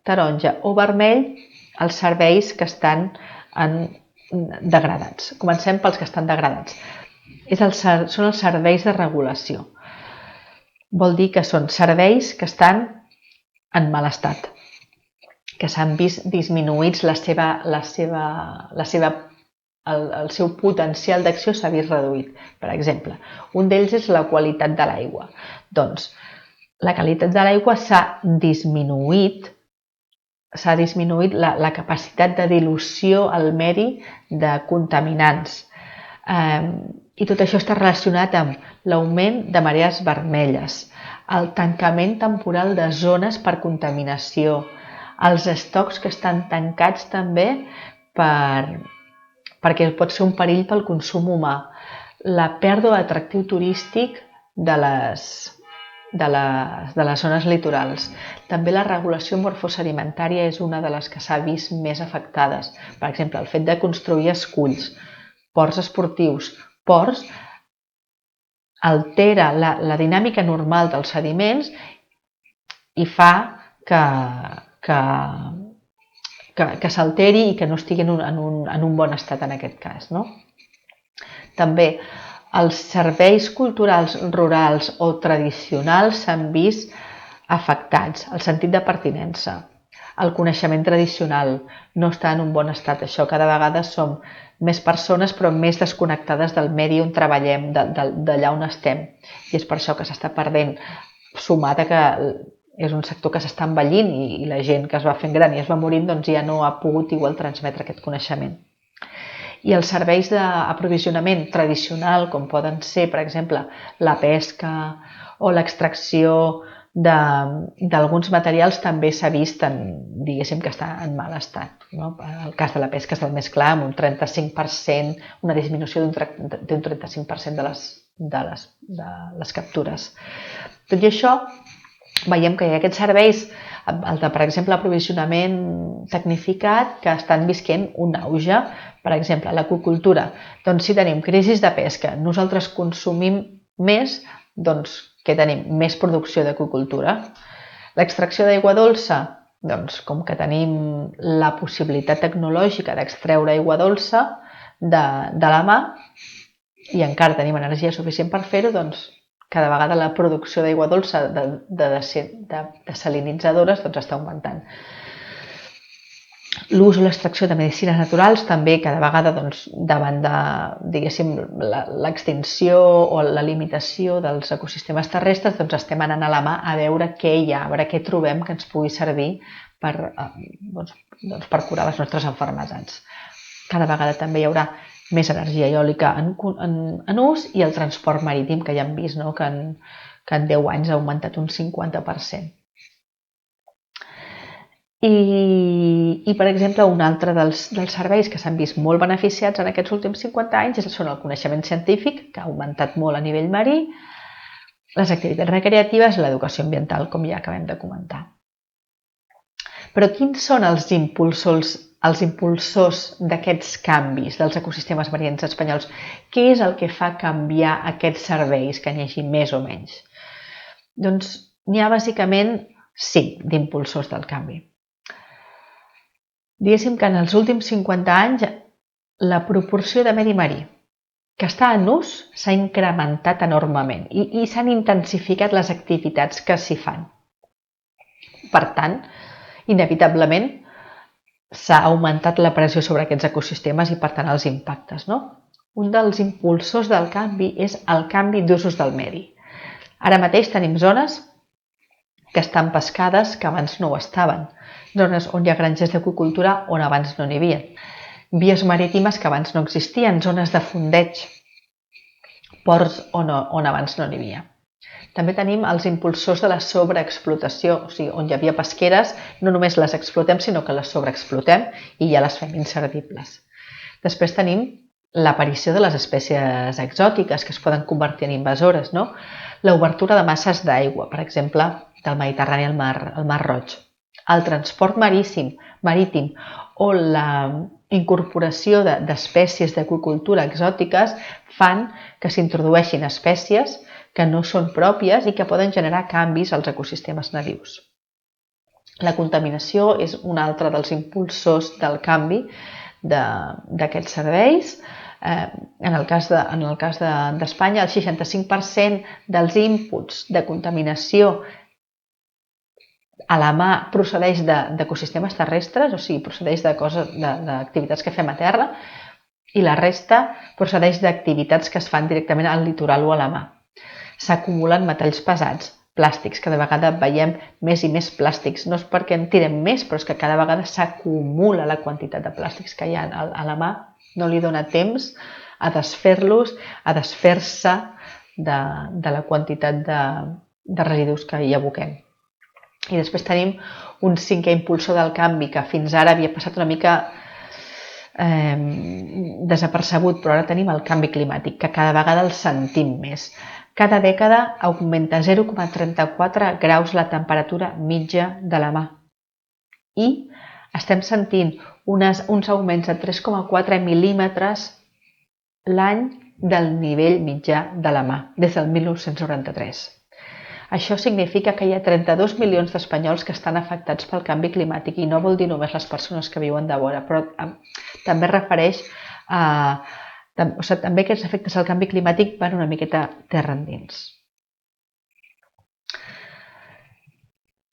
taronja o vermell els serveis que estan degradats. Comencem pels que estan degradats. Són els serveis de regulació. Vol dir que són serveis que estan en mal estat, que s'han vist disminuïts el seu potencial d'acció s'ha vist reduït. Per exemple, un d'ells és la qualitat de l'aigua. Doncs la qualitat de l'aigua s'ha disminuït la capacitat de dilució al medi de contaminants. I tot això està relacionat amb l'augment de marees vermelles, el tancament temporal de zones per contaminació, els estocs que estan tancats també perquè pot ser un perill pel consum humà, la pèrdua d'atractiu turístic de les zones litorals. També la regulació morfosedimentària és una de les que s'ha vist més afectades. Per exemple, el fet de construir esculls, ports esportius, ports, altera la dinàmica normal dels sediments i fa que s'alteri i que no estigui en un bon estat en aquest cas. També els serveis culturals rurals o tradicionals s'han vist afectats, el sentit de pertinença, el coneixement tradicional no està en un bon estat. Això cada vegada som més persones però més desconnectades del medi on treballem, d'allà on estem. I és per això que s'està perdent, sumat a que és un sector que s'està envellint i la gent que es va fent gran i es va morint doncs ja no ha pogut igual transmetre aquest coneixement. I els serveis d'aprovisionament tradicional, com poden ser, per exemple, la pesca o l'extracció d'alguns materials, també s'ha vist diguéssim que està en mal estat. No? El cas de la pesca és el més clar, amb un 35%, una disminució d'un 35% de les captures. Tot i això, veiem que hi ha aquests serveis, el de, per exemple, aprovisionament tecnificat, que estan visquent un auge. Per exemple, l'aqüicultura. Doncs si tenim crisi de pesca, nosaltres consumim més, doncs què tenim? Més producció d'aqüicultura. L'extracció d'aigua dolça, doncs com que tenim la possibilitat tecnològica d'extreure aigua dolça de la mà i encara tenim energia suficient per fer-ho, doncs cada vegada la producció d'aigua dolça de desalinitzadores doncs, està augmentant. L'ús o l'extracció de medicines naturals també cada vegada doncs, davant de, diguéssim, l'extinció o la limitació dels ecosistemes terrestres, doncs estem anant a la mà a veure què hi ha, a veure què trobem que ens pugui servir per curar les nostres malalties. Cada vegada també hi haurà més energia eòlica en ús i el transport marítim, que ja hem vist que en 10 anys ha augmentat un 50%. I per exemple, un altre dels serveis que s'han vist molt beneficiats en aquests últims 50 anys són el coneixement científic, que ha augmentat molt a nivell marí, les activitats recreatives i l'educació ambiental, com ja acabem de comentar. Però quins són els impulsors d'aquests canvis dels ecosistemes marins espanyols? Què és el que fa canviar aquests serveis, que n'hi hagi més o menys? Doncs n'hi ha bàsicament 5 d'impulsors del canvi. Diguéssim que en els últims 50 anys la proporció de medi marí que està en ús s'ha incrementat enormement i s'han intensificat les activitats que s'hi fan. Per tant, inevitablement s'ha augmentat la pressió sobre aquests ecosistemes i, per tant, els impactes. No? Un dels impulsors del canvi és el canvi d'usos del medi. Ara mateix tenim zones que estan pescades que abans no ho estaven. Zones on hi ha granges d'aqüicultura on abans no n'hi havia. Vies marítimes que abans no existien, zones de fondeig, ports on abans no n'hi havia. També tenim els impulsors de la sobreexplotació, o sigui, on hi havia pesqueres, no només les explotem, sinó que les sobreexplotem i ja les fem inservibles. Després tenim l'aparició de les espècies exòtiques que es poden convertir en invasores, no? L'obertura de masses d'aigua, per exemple, del Mediterrani al Mar Roig. El transport marítim o la incorporació d'espècies d'aqüicultura exòtiques fan que s'introdueixin espècies que no són pròpies i que poden generar canvis als ecosistemes nadius. La contaminació és un altre dels impulsors del canvi d'aquests serveis. En el cas d'Espanya, el 65% dels inputs de contaminació a la mà procedeix d'ecosistemes terrestres, o sigui, procedeix d'activitats que fem a terra, i la resta procedeix d'activitats que es fan directament al litoral o a la mà. S'acumulen metalls pesats, plàstics, cada vegada veiem més i més plàstics. No és perquè en tirem més, però és que cada vegada s'acumula la quantitat de plàstics que hi ha a la mà. No li dona temps a desfer-los, a desfer-se de la quantitat de residus que hi aboquem. I després tenim un 5è impulsor del canvi que fins ara havia passat una mica desapercebut, però ara tenim el canvi climàtic, que cada vegada el sentim més. Cada dècada augmenta 0,34 graus la temperatura mitja de la mà i estem sentint uns augments de 3,4 mil·límetres l'any del nivell mitjà de la mà, des del 1993. Això significa que hi ha 32 milions d'espanyols que estan afectats pel canvi climàtic i no vol dir només les persones que viuen de vora, però també refereix a... també aquests efectes del canvi climàtic van una miqueta terra endins.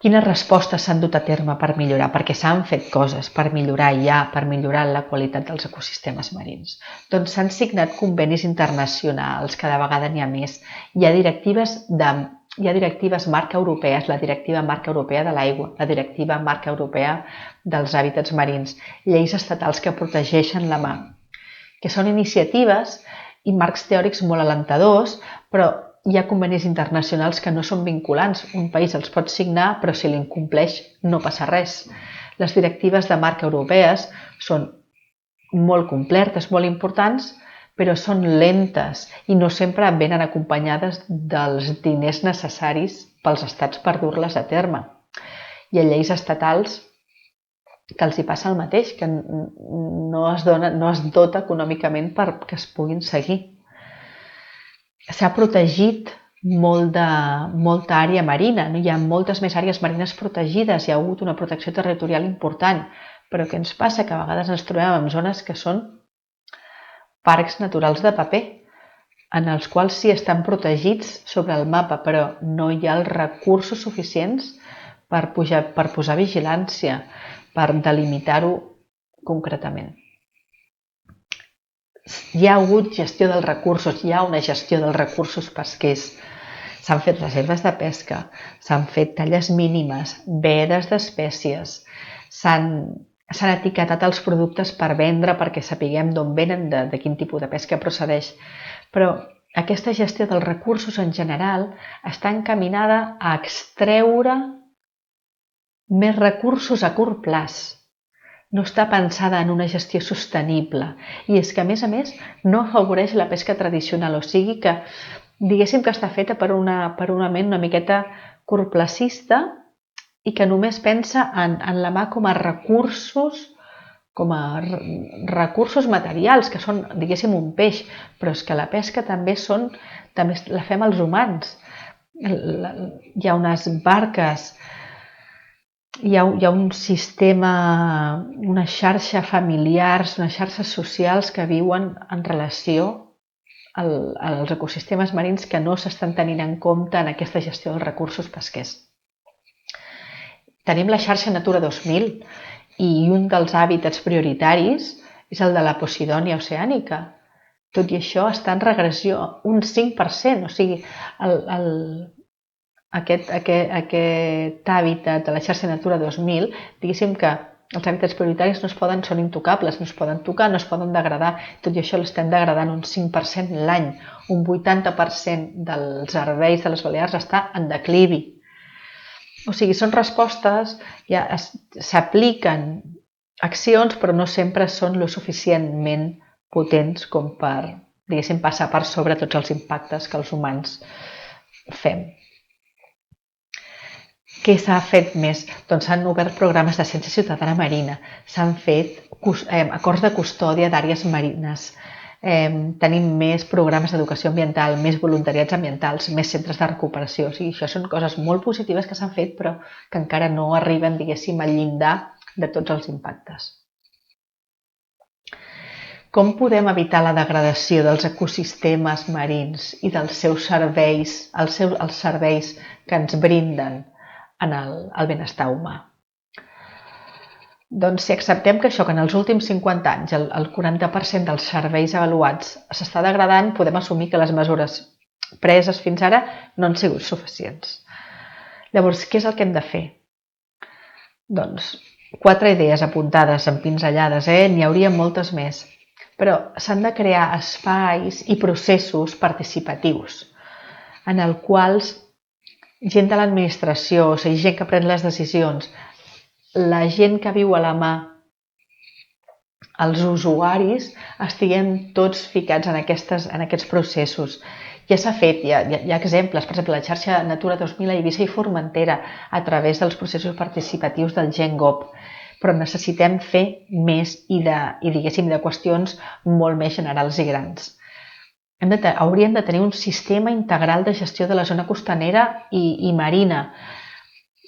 Quines respostes s'han dut a terme per millorar? Perquè s'han fet coses per millorar la qualitat dels ecosistemes marins. Doncs s'han signat convenis internacionals, cada vegada n'hi ha més. Hi ha directives hi ha directives marca europees, la directiva marca europea de l'aigua, la directiva marca europea dels hàbitats marins, lleis estatals que protegeixen la mar, que són iniciatives i marcs teòrics molt alentadors, però hi ha convenis internacionals que no són vinculants. Un país els pot signar, però si l'incompleix no passa res. Les directives de marca europees són molt completes, molt importants, però són lentes i no sempre venen acompanyades dels diners necessaris pels estats per dur-les a terme. Hi ha lleis estatals que els hi passa el mateix, que no es dota econòmicament perquè es puguin seguir. S'ha protegit molta àrea marina, no? Hi ha moltes més àrees marines protegides, hi ha hagut una protecció territorial important, però què ens passa? Que a vegades ens trobem en zones que són parcs naturals de paper, en els quals sí estan protegits sobre el mapa, però no hi ha els recursos suficients per posar vigilància, per delimitar-ho concretament. Hi ha hagut gestió dels recursos, hi ha una gestió dels recursos pesquers. S'han fet reserves de pesca, s'han fet talles mínimes, vedes d'espècies, s'han etiquetat els productes per vendre perquè sapiguem d'on venen, de quin tipus de pesca procedeix. Però aquesta gestió dels recursos en general està encaminada a extreure més recursos a curt plaç. No està pensada en una gestió sostenible. I és que, a més, no afavoreix la pesca tradicional, o sigui que, diguéssim que està feta per una ment una miqueta curtplacista i que només pensa en la mà com a recursos materials, que són, diguéssim, un peix, però és que la pesca també la fem els humans. Hi ha unes barques, hi ha un sistema, una xarxa familiars, unes xarxes socials que viuen en relació als ecosistemes marins que no s'estan tenint en compte en aquesta gestió dels recursos pesquers. Tenim la xarxa Natura 2000 i un dels hàbitats prioritaris és el de la Posidònia oceànica. Tot i això està en regressió un 5%, o sigui, aquest hàbitat de la xarxa Natura 2000, diguéssim que els hàbitats prioritaris són intocables, no es poden tocar, no es poden degradar, tot i això l'estem degradant un 5% l'any. Un 80% dels serveis de les Balears està en declivi. O sigui, són respostes, ja s'apliquen accions, però no sempre són lo suficientment potents com per, diguéssim, passar per sobre tots els impactes que els humans fem. Què s'ha fet més? Doncs s'han obert programes de ciència ciutadana marina, s'han fet acords de custòdia d'àrees marines, tenim més programes d'educació ambiental, més voluntariats ambientals, més centres de recuperació. O sigui, això són coses molt positives que s'han fet, però que encara no arriben, diguéssim, al llindar de tots els impactes. Com podem evitar la degradació dels ecosistemes marins i dels seus serveis, els serveis que ens brinden en el benestar humà? Doncs si acceptem que en els últims 50 anys el 40% dels serveis avaluats s'està degradant, podem assumir que les mesures preses fins ara no han sigut suficients. Llavors, què és el que hem de fer? Doncs 4 idees apuntades, empinzellades, n'hi hauria moltes més. Però s'han de crear espais i processos participatius en els quals gent de l'administració, o sigui, gent que pren les decisions, la gent que viu a la mà, els usuaris, estiguem tots ficats en aquests processos. Ja s'ha fet, hi ha exemples, per exemple, la xarxa Natura 2000 a Eivissa i Formentera a través dels processos participatius del GenGov, però necessitem fer més i diguéssim, de qüestions molt més generals i grans. Hauríem de tenir un sistema integral de gestió de la zona costanera i marina.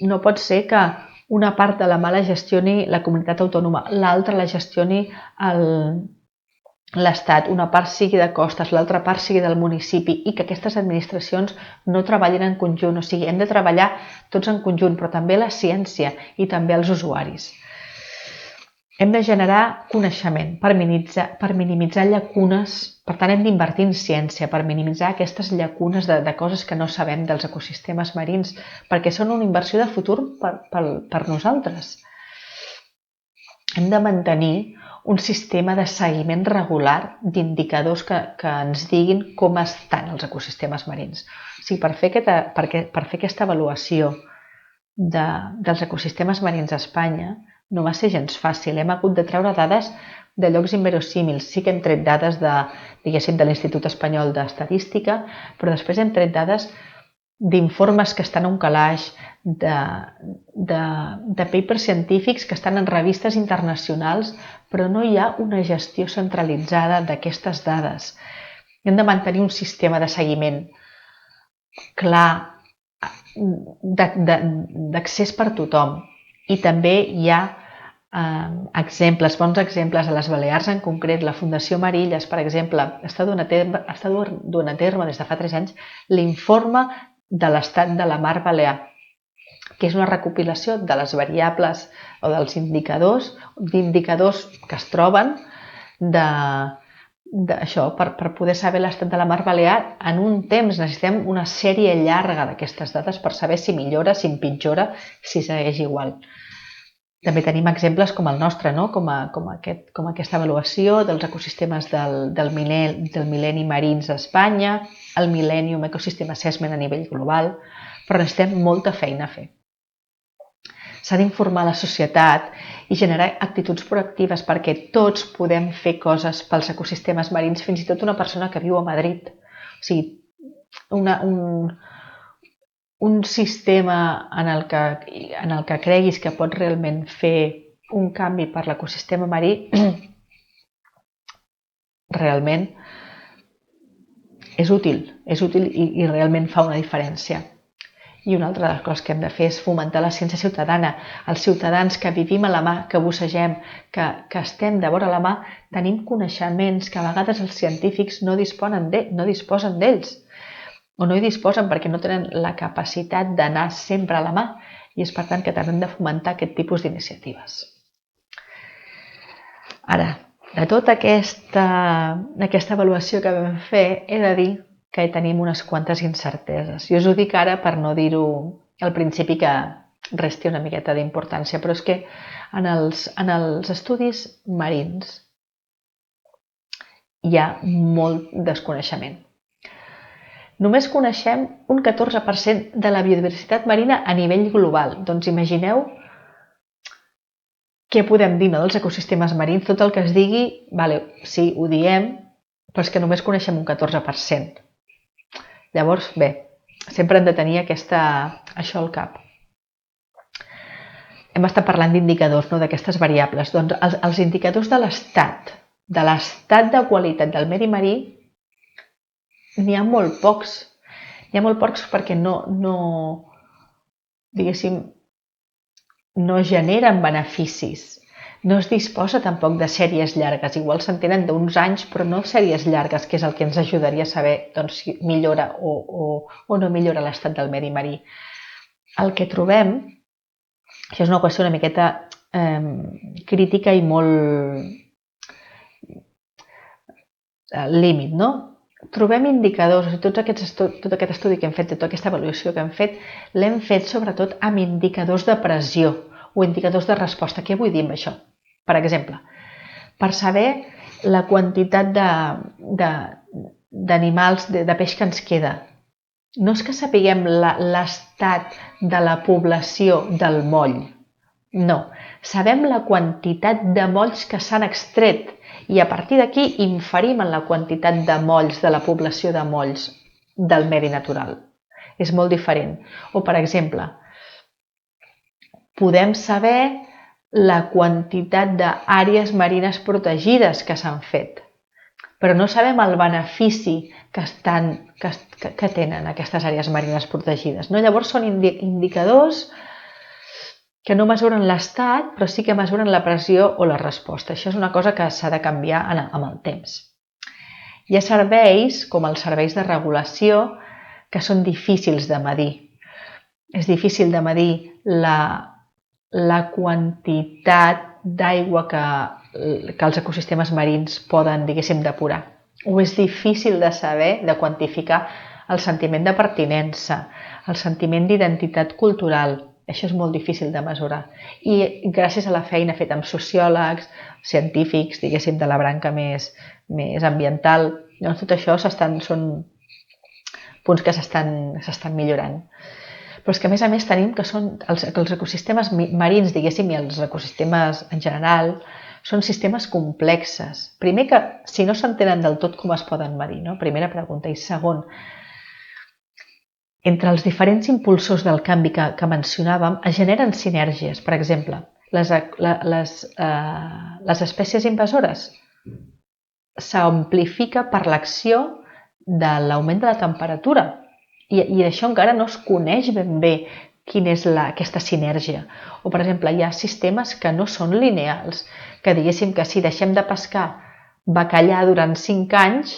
No pot ser que una part de la mà la gestioni la comunitat autònoma, l'altra la gestioni l'Estat, una part sigui de costes, l'altra part sigui del municipi i que aquestes administracions no treballin en conjunt. O sigui, hem de treballar tots en conjunt, però també la ciència i també els usuaris. Hem de generar coneixement per minimitzar llacunes. Per tant, hem d'invertir en ciència per minimitzar aquestes llacunes de coses que no sabem dels ecosistemes marins, perquè són una inversió de futur per nosaltres. Hem de mantenir un sistema de seguiment regular d'indicadors que ens diguin com estan els ecosistemes marins. O sigui, per fer aquesta avaluació dels ecosistemes marins a Espanya no va ser gens fàcil. Hem hagut de treure dades de llocs inverosímils. Sí que hem tret dades de l'Institut Espanyol d'Estadística, però després hem tret dades d'informes que estan a un calaix, de papers científics que estan en revistes internacionals, però no hi ha una gestió centralitzada d'aquestes dades. Hem de mantenir un sistema de seguiment clar, d'accés per tothom. I també hi ha bons exemples a les Balears, en concret la Fundació Marilles, per exemple, està duent a terme des de fa 3 anys l'informe de l'estat de la mar Balear, que és una recopilació de les variables o dels indicadors que es troben d'això, per poder saber l'estat de la mar Balear en un temps. Necessitem una sèrie llarga d'aquestes dades per saber si millora, si empitjora, si segueix igual. També tenim exemples com el nostre, no? com aquesta avaluació dels ecosistemes del mil·lenni marins a Espanya, el Millennium Ecosystem Assessment a nivell global, però necessitem molta feina a fer. S'ha d'informar la societat i generar actituds proactives perquè tots podem fer coses pels ecosistemes marins, fins i tot una persona que viu a Madrid. O sigui, un sistema en el que creguis que pots realment fer un canvi per l'ecosistema marí realment és útil i realment fa una diferència. I una altra de les coses que hem de fer és fomentar la ciència ciutadana. Els ciutadans que vivim a la mà, que bussegem, que estem de vora la mà, tenim coneixements que a vegades els científics no disposen d'ells. O no hi disposen perquè no tenen la capacitat d'anar sempre a la mà, i és per tant que també hem de fomentar aquest tipus d'iniciatives. Ara, de tota aquesta avaluació que vam fer, he de dir que tenim unes quantes incerteses. Jo us ho dic ara per no dir-ho al principi, que resti una miqueta d'importància, però és que en els estudis marins hi ha molt desconeixement. Només coneixem un 14% de la biodiversitat marina a nivell global. Doncs imagineu què podem dir dels ecosistemes marins. Tot el que es digui, sí, ho diem, però és que només coneixem un 14%. Llavors, bé, sempre hem de tenir això al cap. Hem estat parlant d'indicadors, no, d'aquestes variables. Doncs els indicadors de l'estat de qualitat del medi marí, n'hi ha molt pocs. N'hi ha molt pocs perquè no generen beneficis. No es disposa tampoc de sèries llargues. Igual se'n tenen d'uns anys, però no sèries llargues, que és el que ens ajudaria a saber si millora o no millora l'estat del medi marí. El que trobem, això és una qüestió una miqueta crítica i molt límit, no? Trobem indicadors, tot aquest estudi que hem fet, tota aquesta avaluació que hem fet, l'hem fet sobretot amb indicadors de pressió o indicadors de resposta. Què vull dir amb això? Per exemple, per saber la quantitat d'animals, de peix que ens queda. No és que sapiguem l'estat de la població del moll, no. Sabem la quantitat de molls que s'han extret i a partir d'aquí inferim en la quantitat de molls, de la població de molls del medi natural. És molt diferent. O, per exemple, podem saber la quantitat d'àrees marines protegides que s'han fet, però no sabem el benefici que tenen aquestes àrees marines protegides. Llavors són indicadors que no mesuren l'estat, però sí que mesuren la pressió o la resposta. Això és una cosa que s'ha de canviar amb el temps. Hi ha serveis, com els serveis de regulació, que són difícils de medir. És difícil de medir la quantitat d'aigua que els ecosistemes marins poden, diguéssim, depurar. O és difícil de saber, de quantificar el sentiment de pertinença, el sentiment d'identitat cultural. Això és molt difícil de mesurar. I gràcies a la feina feta amb sociòlegs, científics, diguéssim, de la branca més ambiental, doncs tot això són punts que s'estan millorant. Però és que a més tenim que són els ecosistemes marins, diguéssim, i els ecosistemes en general, són sistemes complexes. Primer, que si no s'entenen del tot, com es poden medir, no? Primera pregunta. I segon, entre els diferents impulsors del canvi que mencionàvem, es generen sinergies. Per exemple, les espècies invasores s'amplifica per l'acció de l'augment de la temperatura. I d'això encara no es coneix ben bé quina és aquesta sinergia. O, per exemple, hi ha sistemes que no són lineals, que diguéssim que si deixem de pescar bacallà durant 5 anys,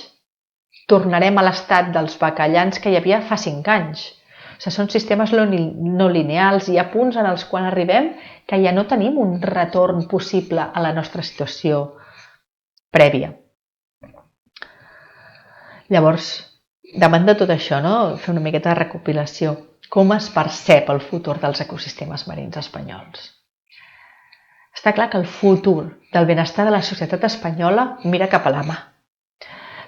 tornarem a l'estat dels bacallans que hi havia fa 5 anys. O sigui, són sistemes no lineals. Hi ha punts en els quals arribem que ja no tenim un retorn possible a la nostra situació prèvia. Llavors, davant de tot això, fer una miqueta de recopilació. Com es percep el futur dels ecosistemes marins espanyols? Està clar que el futur del benestar de la societat espanyola mira cap a la mà.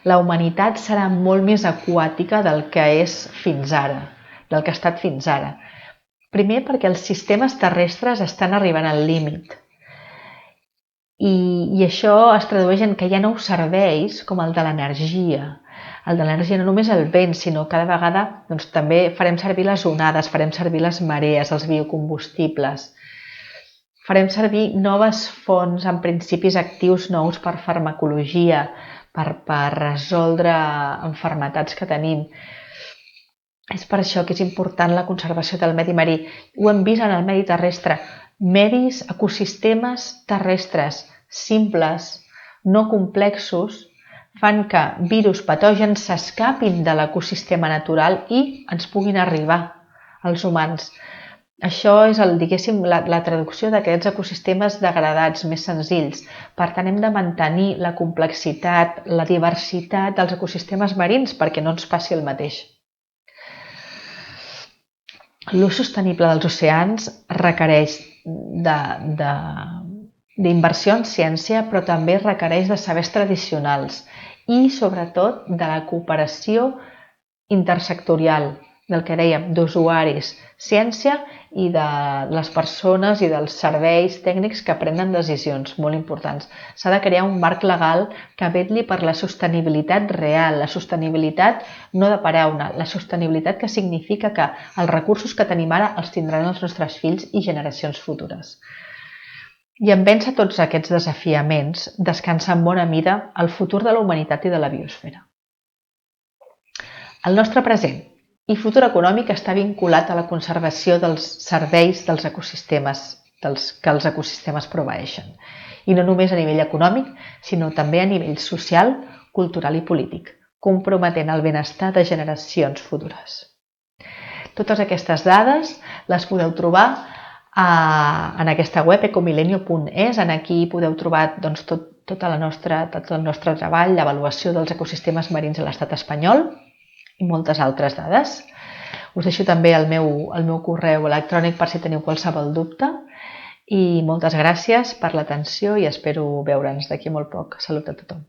La humanitat serà molt més aquàtica del que és fins ara, del que ha estat fins ara. Primer, perquè els sistemes terrestres estan arribant al límit. I això es tradueix en que hi ha nous serveis, com el de l'energia. El de l'energia no només el vent, sinó cada vegada també farem servir les onades, farem servir les marees, els biocombustibles. Farem servir noves fonts amb principis actius nous per farmacologia, per resoldre malalties que tenim. És per això que és important la conservació del medi marí. Ho hem vist en el medi terrestre. Medis, ecosistemes terrestres simples, no complexos, fan que virus patògens s'escapin de l'ecosistema natural i ens puguin arribar als humans. Això és, diguéssim, la traducció d'aquests ecosistemes degradats, més senzills. Per tant, hem de mantenir la complexitat, la diversitat dels ecosistemes marins perquè no ens passi el mateix. L'ús sostenible dels oceans requereix d'inversió en ciència, però també requereix de sabers tradicionals i, sobretot, de la cooperació intersectorial, del que dèiem, d'usuaris, ciència i de les persones i dels serveis tècnics que prenen decisions molt importants. S'ha de crear un marc legal que vetlli per la sostenibilitat real, la sostenibilitat no de paraula, la sostenibilitat que significa que els recursos que tenim ara els tindran els nostres fills i generacions futures. I en vèncer tots aquests desafiaments descansa en bona mida el futur de la humanitat i de la biosfera. El nostre present i futur econòmic està vinculat a la conservació dels serveis dels ecosistemes, que els ecosistemes proveeixen. I no només a nivell econòmic, sinó també a nivell social, cultural i polític, comprometent el benestar de generacions futures. Totes aquestes dades les podeu trobar en aquesta web, ecomilenio.es. Aquí podeu trobar tot el nostre treball, l'avaluació dels ecosistemes marins a l'estat espanyol i moltes altres dades. Us deixo també el meu correu electrònic per si teniu qualsevol dubte i moltes gràcies per l'atenció i espero veure'ns d'aquí molt poc. Salut a tothom.